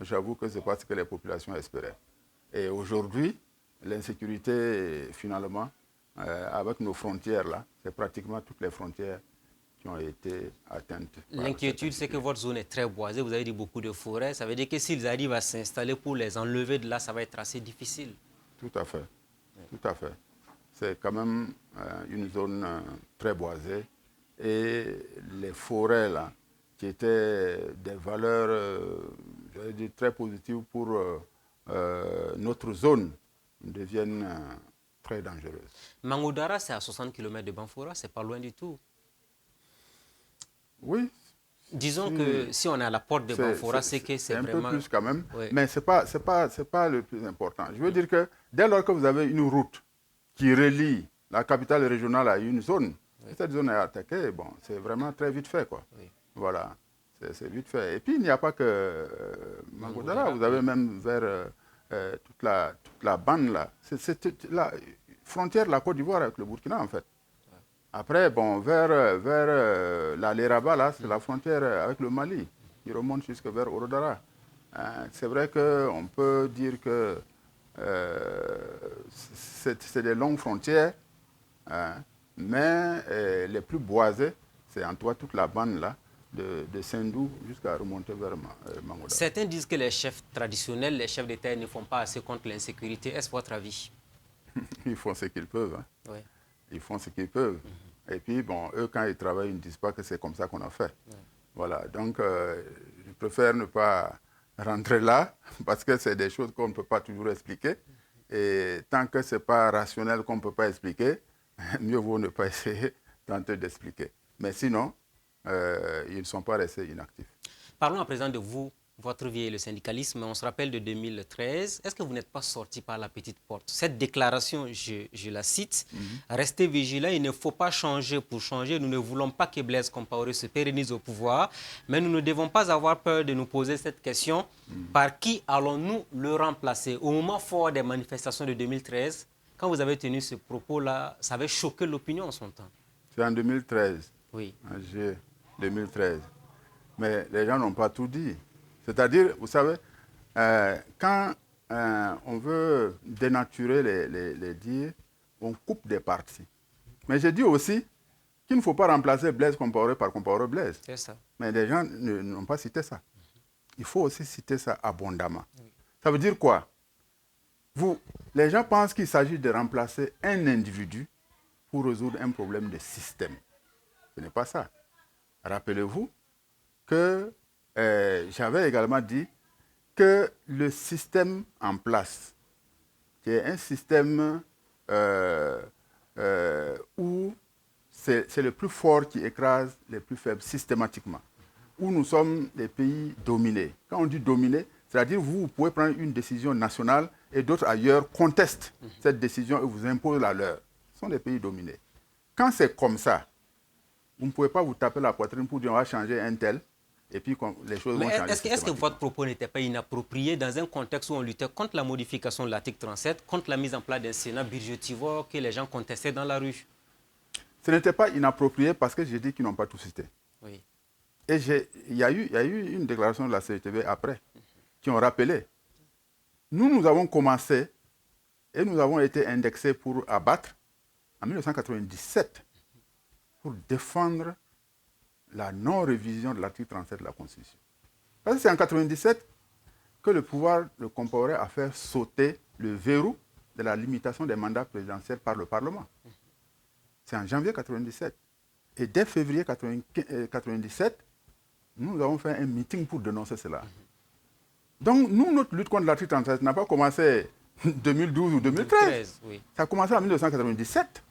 j'avoue que ce n'est pas ce que les populations espéraient. Et aujourd'hui, l'insécurité, finalement, avec nos frontières là, c'est pratiquement toutes les frontières qui ont été atteintes. L'inquiétude, c'est que votre zone est très boisée, vous avez dit beaucoup de forêts, ça veut dire que s'ils arrivent à s'installer pour les enlever de là, ça va être assez difficile. Tout à fait, tout à fait. C'est quand même une zone très boisée et les forêts là, qui étaient des valeurs j'allais dire, très positives pour notre zone, deviennent très dangereuses. Mangodara, c'est à 60 km de Banfora, c'est pas loin du tout. Oui. Disons que si on est à la porte de Banfora, c'est que c'est vraiment... un peu plus quand même, oui. Mais ce n'est pas le plus important. Je veux dire que dès lors que vous avez une route qui relie la capitale régionale à une zone, si cette zone est attaquée, bon, c'est vraiment très vite fait, quoi. Oui. Voilà, c'est vite fait. Et puis, il n'y a pas que Mangodara, vous avez même vers toute la bande, là. C'est la frontière de la Côte d'Ivoire avec le Burkina, en fait. Après, bon, vers la Léraba, là, c'est la frontière avec le Mali, qui remonte jusque vers Orodara. C'est vrai qu'on peut dire que c'est des longues frontières, mais les plus boisées, c'est en toi toute la bande là, de Sendou jusqu'à remonter vers Mangodara. Certains disent que les chefs traditionnels, les chefs d'État ne font pas assez contre l'insécurité. Est-ce votre avis? Ils font ce qu'ils peuvent. Hein. Oui. Ils font ce qu'ils peuvent. Et puis, bon, eux, quand ils travaillent, ils ne disent pas que c'est comme ça qu'on a fait. Voilà, donc je préfère ne pas rentrer là, parce que c'est des choses qu'on ne peut pas toujours expliquer. Et tant que ce n'est pas rationnel qu'on ne peut pas expliquer, mieux vaut ne pas essayer tenter d'expliquer. Mais sinon, ils ne sont pas restés inactifs. Parlons à présent de vous, votre vie et le syndicalisme. On se rappelle de 2013. Est-ce que vous n'êtes pas sorti par la petite porte? Cette déclaration, je la cite, restez vigilants, il ne faut pas changer pour changer. Nous ne voulons pas que Blaise Compaoré se pérennise au pouvoir, mais nous ne devons pas avoir peur de nous poser cette question. Par qui allons-nous le remplacer? Au moment fort des manifestations de 2013, quand vous avez tenu ce propos-là, ça avait choqué l'opinion en son temps. C'est en 2013. Oui. En juillet 2013. Mais les gens n'ont pas tout dit. C'est-à-dire, vous savez, quand on veut dénaturer les dires, on coupe des parties. Mais j'ai dit aussi qu'il ne faut pas remplacer Blaise Compaoré par Compaoré Blaise. C'est ça. Mais les gens n'ont pas cité ça. Il faut aussi citer ça abondamment. Oui. Ça veut dire quoi? Les gens pensent qu'il s'agit de remplacer un individu pour résoudre un problème de système. Ce n'est pas ça. Rappelez-vous que j'avais également dit que le système en place, qui est un système où c'est le plus fort qui écrase les plus faibles systématiquement, où nous sommes des pays dominés. Quand on dit dominés, c'est-à-dire vous pouvez prendre une décision nationale et d'autres ailleurs contestent cette décision et vous imposent la leur. Ce sont des pays dominés. Quand c'est comme ça, vous ne pouvez pas vous taper la poitrine pour dire on va changer un tel et puis les choses vont changer. Est-ce que votre propos n'était pas inapproprié dans un contexte où on luttait contre la modification de l'article 37, contre la mise en place d'un Sénat budgétivore que les gens contestaient dans la rue? Ce n'était pas inapproprié parce que j'ai dit qu'ils n'ont pas tout cité. Oui. Et il y a eu une déclaration de la CETB après qui ont rappelé. Nous avons commencé et nous avons été indexés pour abattre en 1997 pour défendre la non-révision de l'article 37 de la Constitution. Parce que c'est en 1997 que le pouvoir de Compaoré a fait sauter le verrou de la limitation des mandats présidentiels par le Parlement. C'est en janvier 1997. Et dès février 1997, nous avons fait un meeting pour dénoncer cela. Donc, notre lutte contre l'article 37 n'a pas commencé en 2012 ou 2013. Oui. Ça a commencé en 1997.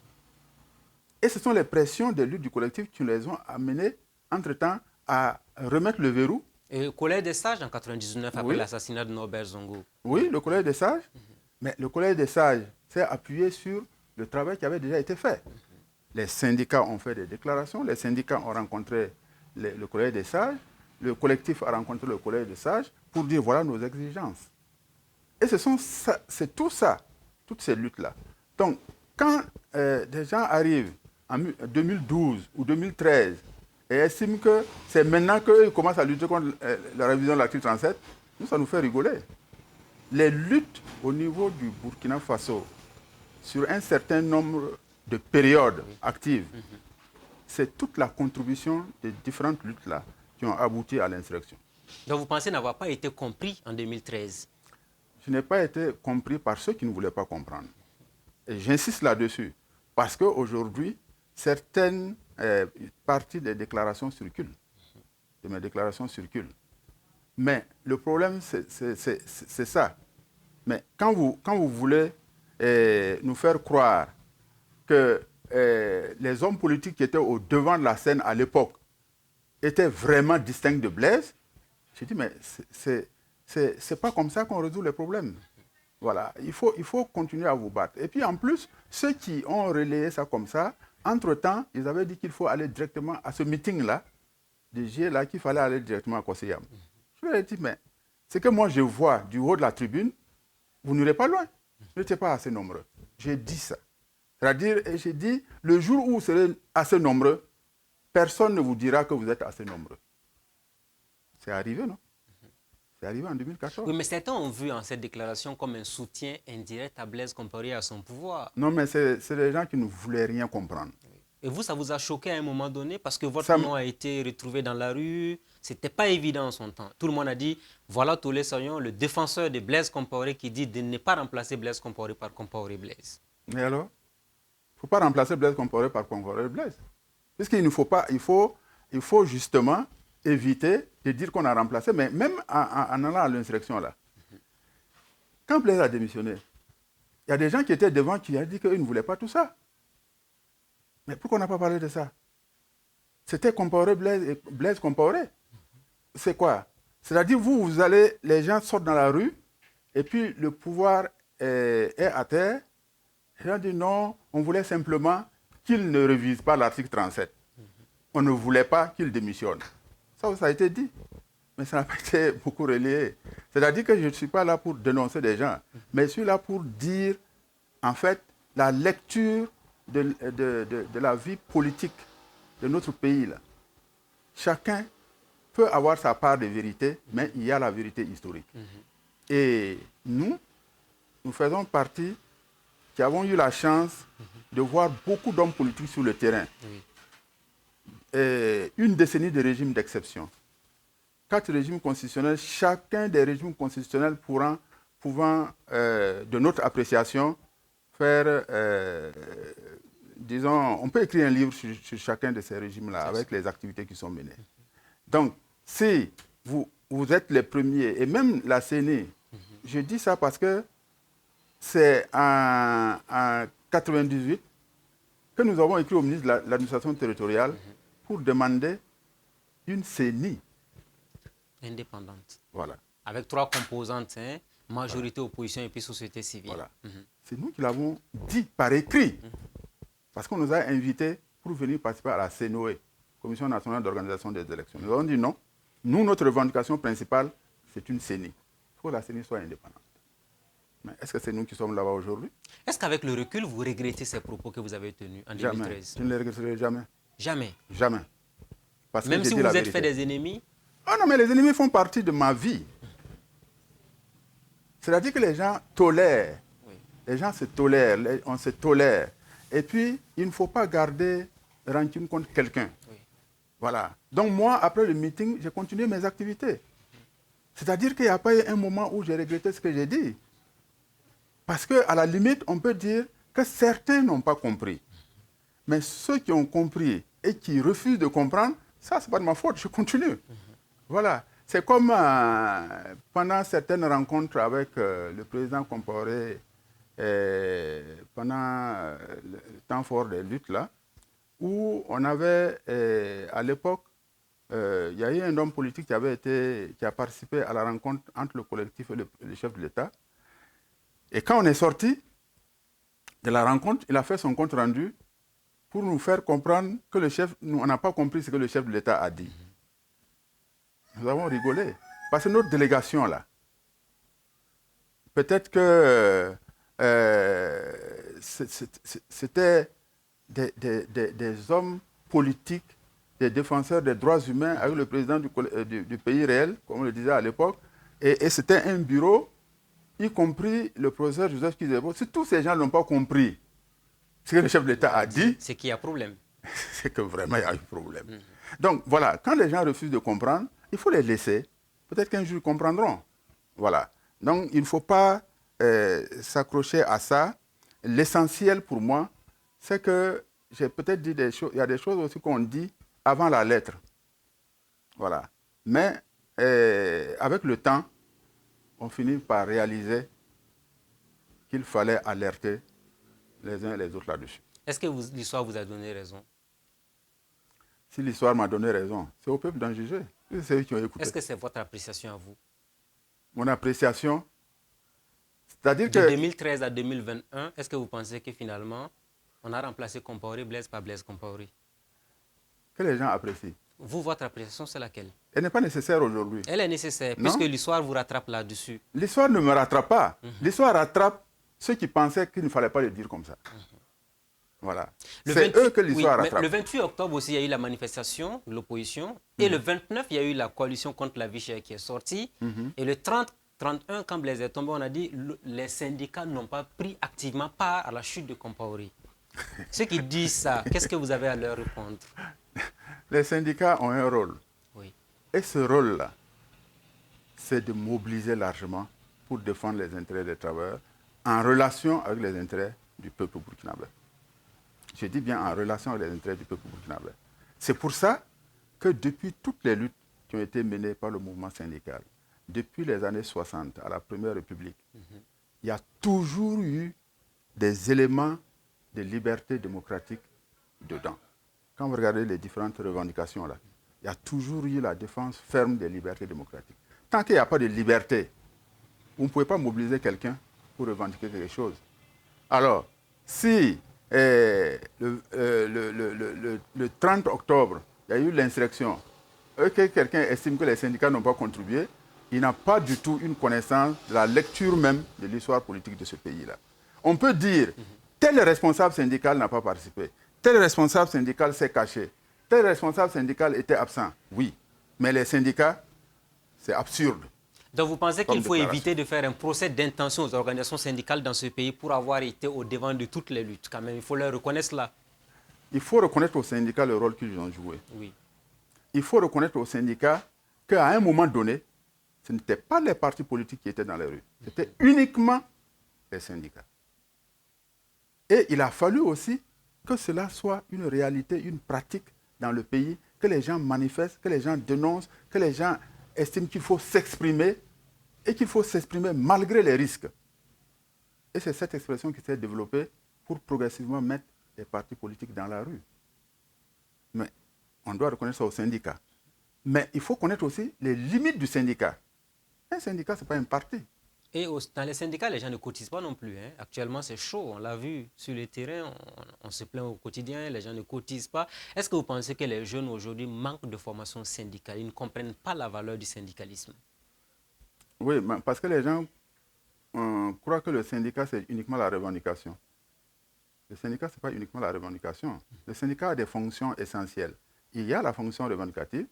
Et ce sont les pressions des luttes du collectif qui les ont amenés, entre-temps, à remettre le verrou. Et le Collège des sages en 1999, après l'assassinat de Norbert Zongo. Oui, le Collège des sages. Mais le Collège des sages s'est appuyé sur le travail qui avait déjà été fait. Les syndicats ont fait des déclarations, les syndicats ont rencontré le Collège des sages, le collectif a rencontré le Collège des sages pour dire voilà nos exigences. Et c'est tout ça, toutes ces luttes-là. Donc, quand des gens arrivent en 2012 ou 2013 et estiment que c'est maintenant qu'ils commencent à lutter contre la révision de l'article 37, nous, ça nous fait rigoler. Les luttes au niveau du Burkina Faso sur un certain nombre de période active. C'est toute la contribution des différentes luttes là qui ont abouti à l'insurrection. Donc vous pensez n'avoir pas été compris en 2013? Je n'ai pas été compris par ceux qui ne voulaient pas comprendre. Et j'insiste là-dessus, parce qu'aujourd'hui, certaines parties des déclarations circulent, de mes déclarations circulent. Mais le problème, c'est ça. Mais quand vous voulez nous faire croire que les hommes politiques qui étaient au devant de la scène à l'époque étaient vraiment distincts de Blaise, j'ai dit, mais c'est pas comme ça qu'on résout les problèmes. Voilà, il faut continuer à vous battre. Et puis en plus, ceux qui ont relayé ça comme ça, entre-temps, ils avaient dit qu'il faut aller directement à ce meeting-là, là, qu'il fallait aller directement à Koseyam. Je leur ai dit, mais ce que moi je vois du haut de la tribune, vous n'irez pas loin. Vous n'étiez pas assez nombreux. J'ai dit ça. C'est-à-dire, j'ai dit, le jour où vous serez assez nombreux, personne ne vous dira que vous êtes assez nombreux. C'est arrivé, non? C'est arrivé en 2014. Oui, mais certains ont vu en cette déclaration comme un soutien indirect à Blaise Compaoré à son pouvoir. Non, mais c'est les gens qui ne voulaient rien comprendre. Et vous, ça vous a choqué à un moment donné parce que votre nom a été retrouvé dans la rue. Ce n'était pas évident en son temps. Tout le monde a dit, voilà Tolé Sayon, le défenseur de Blaise Compaoré qui dit de ne pas remplacer Blaise Compaoré par Compaoré Blaise. Mais alors, il ne faut pas remplacer Blaise Compaoré par Compaoré Blaise. Puisqu'il ne faut pas, il faut justement éviter de dire qu'on a remplacé, mais même en allant à l'insurrection là. Quand Blaise a démissionné, il y a des gens qui étaient devant qui ont dit qu'ils ne voulaient pas tout ça. Mais pourquoi on n'a pas parlé de ça? C'était Compaoré Blaise et Blaise Compaoré. C'est quoi? C'est-à-dire, vous allez, les gens sortent dans la rue, et puis le pouvoir est à terre. Les gens disent non, on voulait simplement qu'il ne révise pas l'article 37. On ne voulait pas qu'il démissionne. Ça a été dit. Mais ça n'a pas été beaucoup relayé. C'est-à-dire que je ne suis pas là pour dénoncer des gens, mais je suis là pour dire, en fait, la lecture de la vie politique de notre pays. Là. Chacun peut avoir sa part de vérité, mais il y a la vérité historique. Et nous faisons partie qui avons eu la chance de voir beaucoup d'hommes politiques sur le terrain. Et une décennie de régime d'exception. 4 régimes constitutionnels, chacun des régimes constitutionnels pouvant de notre appréciation, faire, disons, on peut écrire un livre sur chacun de ces régimes-là, avec les activités qui sont menées. Donc, si vous êtes les premiers, et même la CENI, je dis ça parce que c'est en 1998 que nous avons écrit au ministre de l'administration territoriale pour demander une CENI. Indépendante. Voilà. Avec 3 composantes, hein, majorité, opposition et puis société civile. Voilà. C'est nous qui l'avons dit par écrit. Parce qu'on nous a invités pour venir participer à la CNOE, Commission nationale d'organisation des élections. Nous avons dit non. Nous, notre revendication principale, c'est une CENI. Il faut que la CENI soit indépendante. Mais est-ce que c'est nous qui sommes là-bas aujourd'hui? Est-ce qu'avec le recul, vous regrettez ces propos que vous avez tenus en 2013? Je ne les regretterai jamais. Jamais? Jamais. Parce même que si vous êtes fait des ennemis? Ah non, mais les ennemis font partie de ma vie. C'est-à-dire que les gens tolèrent. Oui. Les gens se tolèrent, on se tolère. Et puis, il ne faut pas garder rancune contre quelqu'un. Oui. Voilà. Donc moi, après le meeting, j'ai continué mes activités. C'est-à-dire qu'il n'y a pas eu un moment où j'ai regretté ce que j'ai dit. Parce qu'à la limite, on peut dire que certains n'ont pas compris. Mais ceux qui ont compris et qui refusent de comprendre, ça, ce n'est pas de ma faute, je continue. Voilà. C'est comme pendant certaines rencontres avec le président Compaoré, pendant le temps fort des luttes, là, où on avait, à l'époque, il y a eu un homme politique qui a participé à la rencontre entre le collectif et le chef de l'État. Et quand on est sorti de la rencontre, il a fait son compte rendu pour nous faire comprendre que le chef, on n'a pas compris ce que le chef de l'État a dit. Nous avons rigolé. Parce que notre délégation, là, peut-être que c'était des hommes politiques, des défenseurs des droits humains avec le président du pays réel, comme on le disait à l'époque. Et c'était un bureau, y compris le professeur Joseph Kizebo. Si tous ces gens n'ont pas compris Ce que le chef de l'État a dit, c'est qu'il y a problème. C'est que vraiment il y a un problème. Donc voilà, quand les gens refusent de comprendre, il faut les laisser. Peut-être qu'un jour ils comprendront. Voilà. Donc il ne faut pas s'accrocher à ça. L'essentiel pour moi, c'est que j'ai peut-être dit des choses, il y a des choses aussi qu'on dit avant la lettre. Voilà. Mais avec le temps, on finit par réaliser qu'il fallait alerter les uns et les autres là-dessus. Est-ce que l'histoire vous a donné raison? Si l'histoire m'a donné raison, c'est au peuple d'en juger. C'est eux qui ont écouté. Est-ce que c'est votre appréciation à vous? Mon appréciation, c'est-à-dire de que... 2013 à 2021, est-ce que vous pensez que finalement, on a remplacé Compaoré, Blaise par Blaise Compaoré? Que les gens apprécient. Vous, votre appréciation, c'est laquelle? Elle n'est pas nécessaire aujourd'hui. Elle est nécessaire, puisque l'histoire vous rattrape là-dessus. L'histoire ne me rattrape pas. L'histoire rattrape ceux qui pensaient qu'il ne fallait pas le dire comme ça. Voilà. C'est eux que l'histoire rattrape. Le 28 octobre aussi, il y a eu la manifestation de l'opposition. Et le 29, il y a eu la coalition contre la vie chère qui est sortie. Et le 30-31, quand Blaise est tombé, on a dit que les syndicats n'ont pas pris activement part à la chute de Compaoré. Ceux qui disent ça, qu'est-ce que vous avez à leur répondre? Les syndicats ont un rôle. Oui. Et ce rôle-là, c'est de mobiliser largement pour défendre les intérêts des travailleurs en relation avec les intérêts du peuple burkinabé. Je dis bien en relation avec les intérêts du peuple burkinabé. C'est pour ça que depuis toutes les luttes qui ont été menées par le mouvement syndical, depuis les années 60 à la Première République, il y a toujours eu des éléments de liberté démocratique dedans. Quand vous regardez les différentes revendications là, il y a toujours eu la défense ferme des libertés démocratiques. Tant qu'il n'y a pas de liberté, vous ne pouvez pas mobiliser quelqu'un pour revendiquer quelque chose. Alors, si le 30 octobre, il y a eu l'insurrection, et que quelqu'un estime que les syndicats n'ont pas contribué, il n'a pas du tout une connaissance de la lecture même de l'histoire politique de ce pays-là. On peut dire, tel responsable syndical n'a pas participé, tel responsable syndical s'est caché, tel responsable syndical était absent. Oui, mais les syndicats, c'est absurde. Donc vous pensez qu'il faut éviter de faire un procès d'intention aux organisations syndicales dans ce pays pour avoir été au devant de toutes les luttes quand même. Il faut leur reconnaître cela. Il faut reconnaître aux syndicats le rôle qu'ils ont joué. Oui. Il faut reconnaître aux syndicats qu'à un moment donné, ce n'étaient pas les partis politiques qui étaient dans les rues. C'était uniquement les syndicats. Et il a fallu aussi que cela soit une réalité, une pratique dans le pays, que les gens manifestent, que les gens dénoncent, que les gens estiment qu'il faut s'exprimer et qu'il faut s'exprimer malgré les risques. Et c'est cette expression qui s'est développée pour progressivement mettre les partis politiques dans la rue. Mais on doit reconnaître ça aux syndicats. Mais il faut connaître aussi les limites du syndicat. Un syndicat, ce n'est pas un parti. Et dans les syndicats, les gens ne cotisent pas non plus. Actuellement, c'est chaud. On l'a vu sur le terrain. On se plaint au quotidien. Les gens ne cotisent pas. Est-ce que vous pensez que les jeunes aujourd'hui manquent de formation syndicale? Ils ne comprennent pas la valeur du syndicalisme? Oui, parce que les gens croient que le syndicat, c'est uniquement la revendication. Le syndicat, ce n'est pas uniquement la revendication. Le syndicat a des fonctions essentielles. Il y a la fonction revendicative,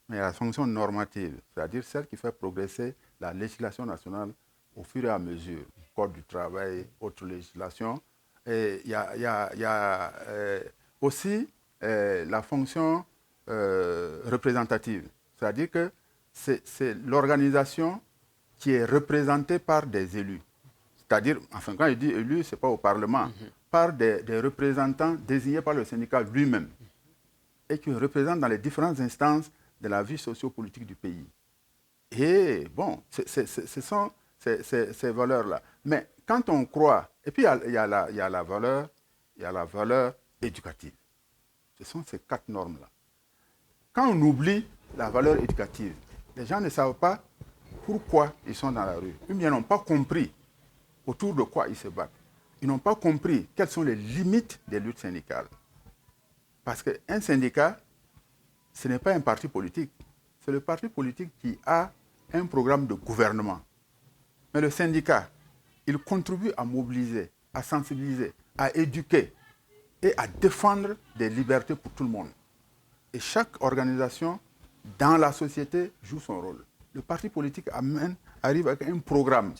mais il y a la fonction normative, c'est-à-dire celle qui fait progresser la législation nationale au fur et à mesure, Code du travail, autres législations. Et il y a aussi la fonction représentative, c'est-à-dire que c'est l'organisation qui est représentée par des élus. C'est-à-dire, enfin, quand je dis élus, ce n'est pas au Parlement, par des représentants désignés par le syndicat lui-même et qui représentent dans les différentes instances de la vie sociopolitique du pays. Et bon, ce sont ces valeurs-là. Mais quand on croit, et puis il y a la valeur éducative. Ce sont ces 4 normes-là. Quand on oublie la valeur éducative, les gens ne savent pas pourquoi ils sont dans la rue. Ils n'ont pas compris autour de quoi ils se battent. Ils n'ont pas compris quelles sont les limites des luttes syndicales. Parce qu'un syndicat, ce n'est pas un parti politique. C'est le parti politique qui a un programme de gouvernement. Mais le syndicat, il contribue à mobiliser, à sensibiliser, à éduquer et à défendre des libertés pour tout le monde. Et chaque organisation dans la société joue son rôle. Le parti politique arrive avec un programme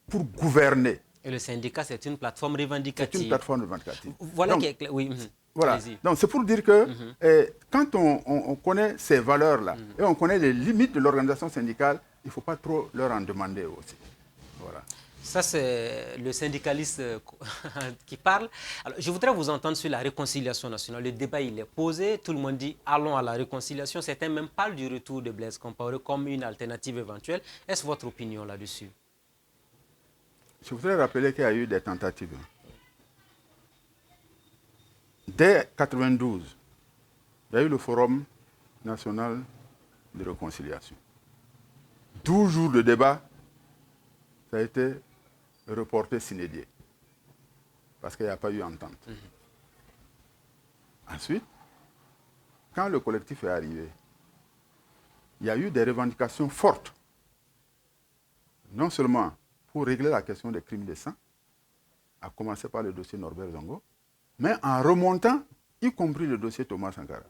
pour gouverner. Et le syndicat, c'est une plateforme revendicative. C'est une plateforme revendicative. Voilà donc, oui. Voilà. Donc, c'est pour dire que quand on connaît ces valeurs-là et on connaît les limites de l'organisation syndicale, il ne faut pas trop leur en demander aussi. Voilà. Ça, c'est le syndicaliste qui parle. Alors, je voudrais vous entendre sur la réconciliation nationale. Le débat, il est posé. Tout le monde dit allons à la réconciliation. Certains même parlent du retour de Blaise Compaoré comme une alternative éventuelle. Est-ce votre opinion là-dessus? Je voudrais rappeler qu'il y a eu des tentatives. Dès 1992, il y a eu le Forum national de réconciliation. 12 jours de débat, ça a été reporté sine die, parce qu'il n'y a pas eu entente. Ensuite, quand le collectif est arrivé, il y a eu des revendications fortes, non seulement pour régler la question des crimes de sang, à commencer par le dossier Norbert Zongo, mais en remontant, y compris le dossier Thomas Sankara,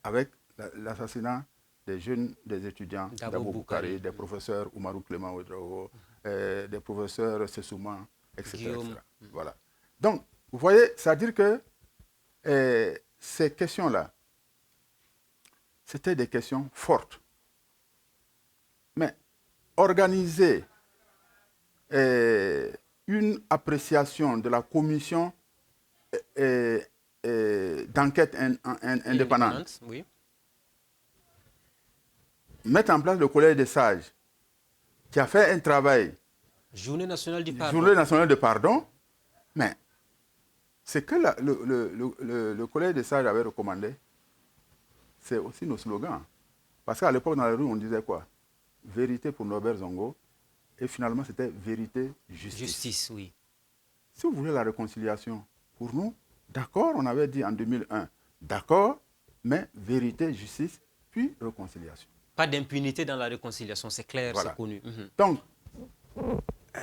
avec l'assassinat des jeunes, des étudiants Dabo Boukari, des professeurs Oumarou Clément Ouedraogo, des professeurs Sessouma, etc. Voilà. Donc, vous voyez, c'est-à-dire que ces questions-là, c'était des questions fortes. Mais organiser une appréciation de la commission d'enquête indépendante, oui. Mettre en place le collège des sages, qui a fait un travail. Journée nationale du pardon. Journée nationale de pardon, mais c'est que le collège des sages avait recommandé, c'est aussi nos slogans. Parce qu'à l'époque, dans la rue, on disait quoi? Vérité pour Norbert Zongo, et finalement, c'était vérité, justice. Justice, oui. Si vous voulez la réconciliation, pour nous, d'accord, on avait dit en 2001, d'accord, mais vérité, justice, puis réconciliation. Pas d'impunité dans la réconciliation, c'est clair, voilà. C'est connu. Donc,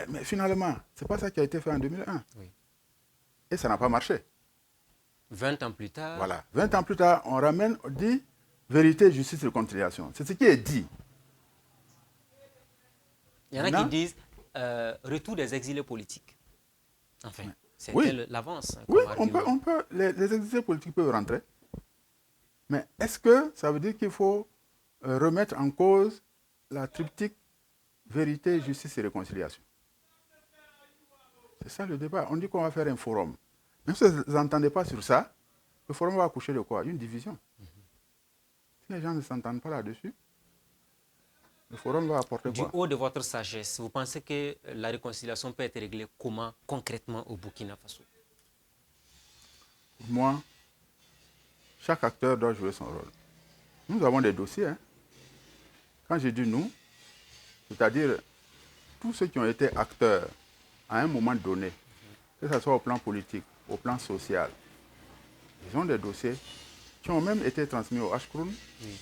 mais finalement, ce n'est pas ça qui a été fait en 2001. Oui. Et ça n'a pas marché. 20 ans plus tard. Voilà. 20 ans plus tard, on ramène, on dit vérité, justice, réconciliation. C'est ce qui est dit. Il y en a qui disent retour des exilés politiques. Enfin, c'est l'avance. Oui, on peut, les exilés politiques peuvent rentrer. Mais est-ce que ça veut dire qu'il faut remettre en cause la triptyque vérité, justice et réconciliation? C'est ça le débat. On dit qu'on va faire un forum. Même si vous n'entendez pas sur ça, le forum va accoucher de quoi? Une division. Si les gens ne s'entendent pas là-dessus, le forum va apporter quoi? Du haut de votre sagesse, vous pensez que la réconciliation peut être réglée comment concrètement au Burkina Faso? Pour moi, chaque acteur doit jouer son rôle. Nous avons des dossiers. Hein. Quand je dis nous, c'est-à-dire tous ceux qui ont été acteurs à un moment donné, que ce soit au plan politique, au plan social, ils ont des dossiers qui ont même été transmis au Hkroun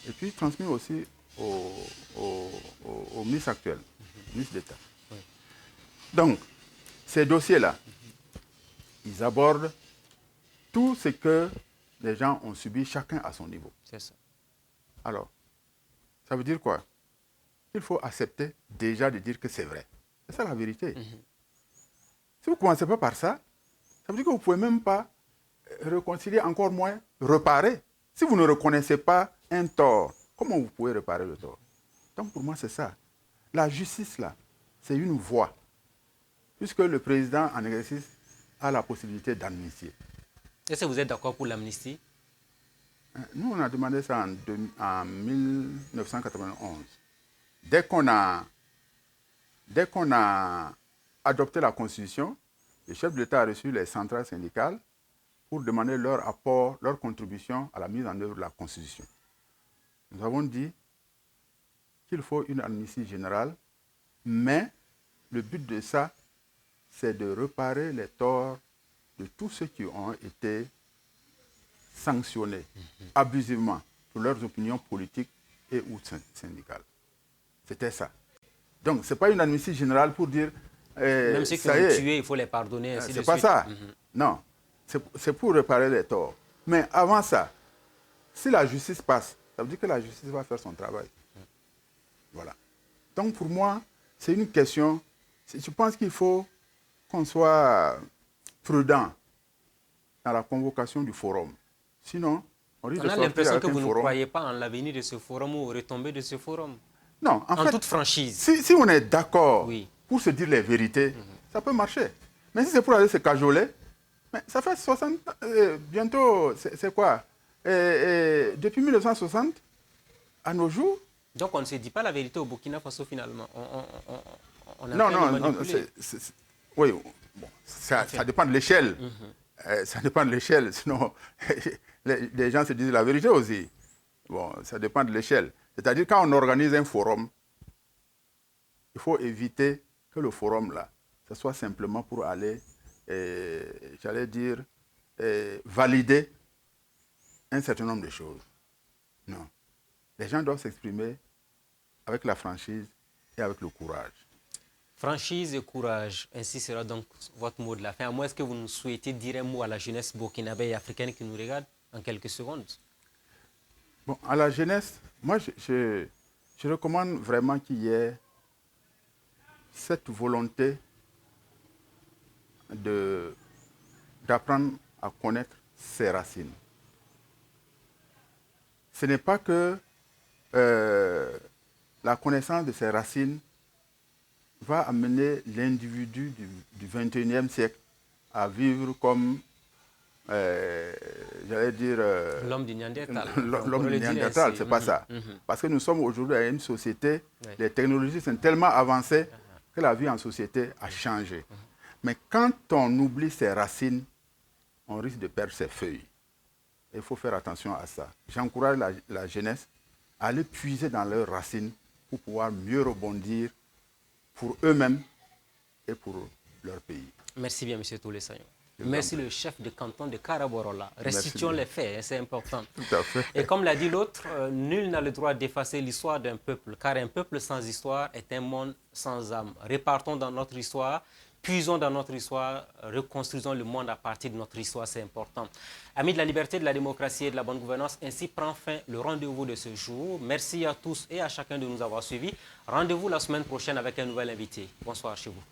et puis transmis aussi au ministre actuel, ministre d'État. Donc, ces dossiers-là, ils abordent tout ce que les gens ont subi, chacun à son niveau. C'est ça. Alors, ça veut dire quoi? Il faut accepter déjà de dire que c'est vrai. C'est ça la vérité. Si vous ne commencez pas par ça, ça veut dire que vous ne pouvez même pas réconcilier, encore moins réparer. Si vous ne reconnaissez pas un tort, comment vous pouvez réparer le tort? Donc pour moi, c'est ça. La justice, là, c'est une voie. Puisque le président en exercice a la possibilité d'amnistier. Est-ce que vous êtes d'accord pour l'amnistie? Nous, on a demandé ça en 1991. Dès qu'on a adopté la Constitution, le chef de l'État a reçu les centrales syndicales pour demander leur apport, leur contribution à la mise en œuvre de la Constitution. Nous avons dit qu'il faut une amnistie générale, mais le but de ça, c'est de réparer les torts de tous ceux qui ont été sanctionnés abusivement pour leurs opinions politiques et ou syndicales. C'était ça. Donc, ce n'est pas une amnistie générale pour dire... même ceux qui ont tué, il faut les pardonner. C'est pas ça. Non. C'est pour réparer les torts. Mais avant ça, si la justice passe, ça veut dire que la justice va faire son travail. Voilà. Donc, pour moi, c'est une question... Je pense qu'il faut qu'on soit prudent dans la convocation du forum. Sinon, on risque de sortir avec un forum. On a l'impression que vous ne croyez pas en l'avenir de ce forum ou aux retombées de ce forum. Non, en fait, toute franchise. Si on est d'accord pour se dire les vérités, ça peut marcher. Mais si c'est pour aller se cajoler, mais ça fait 60 bientôt, c'est quoi depuis 1960 à nos jours. Donc on ne se dit pas la vérité au Burkina Faso finalement. Non, oui, bon, ça dépend de l'échelle. Ça dépend de l'échelle, sinon les gens se disent la vérité aussi. Bon, ça dépend de l'échelle. C'est-à-dire quand on organise un forum, il faut éviter que le forum là, ce soit simplement pour aller, j'allais dire, valider un certain nombre de choses. Non. Les gens doivent s'exprimer avec la franchise et avec le courage. Franchise et courage, ainsi sera donc votre mot de la fin. À moins est-ce que vous nous souhaitez dire un mot à la jeunesse burkinabé et africaine qui nous regarde en quelques secondes? Bon, à la jeunesse, moi je recommande vraiment qu'il y ait cette volonté d'apprendre à connaître ses racines. Ce n'est pas que la connaissance de ses racines va amener l'individu du 21e siècle à vivre comme, j'allais dire... l'homme du Néandertal. L'homme du Néandertal, c'est pas ça. Parce que nous sommes aujourd'hui à une société, les technologies sont tellement avancées que la vie en société a changé. Mais quand on oublie ses racines, on risque de perdre ses feuilles. Il faut faire attention à ça. J'encourage la jeunesse à aller puiser dans leurs racines pour pouvoir mieux rebondir pour eux-mêmes et pour leur pays. Merci bien, M. Toulé Sagnon. Merci le chef de canton de Karaborola. Restituons les faits, c'est important. Tout à fait. Et comme l'a dit l'autre, nul n'a le droit d'effacer l'histoire d'un peuple, car un peuple sans histoire est un monde sans âme. Répartons dans notre histoire, puisons dans notre histoire, reconstruisons le monde à partir de notre histoire, c'est important. Amis de la liberté, de la démocratie et de la bonne gouvernance, ainsi prend fin le rendez-vous de ce jour. Merci à tous et à chacun de nous avoir suivis. Rendez-vous la semaine prochaine avec un nouvel invité. Bonsoir chez vous.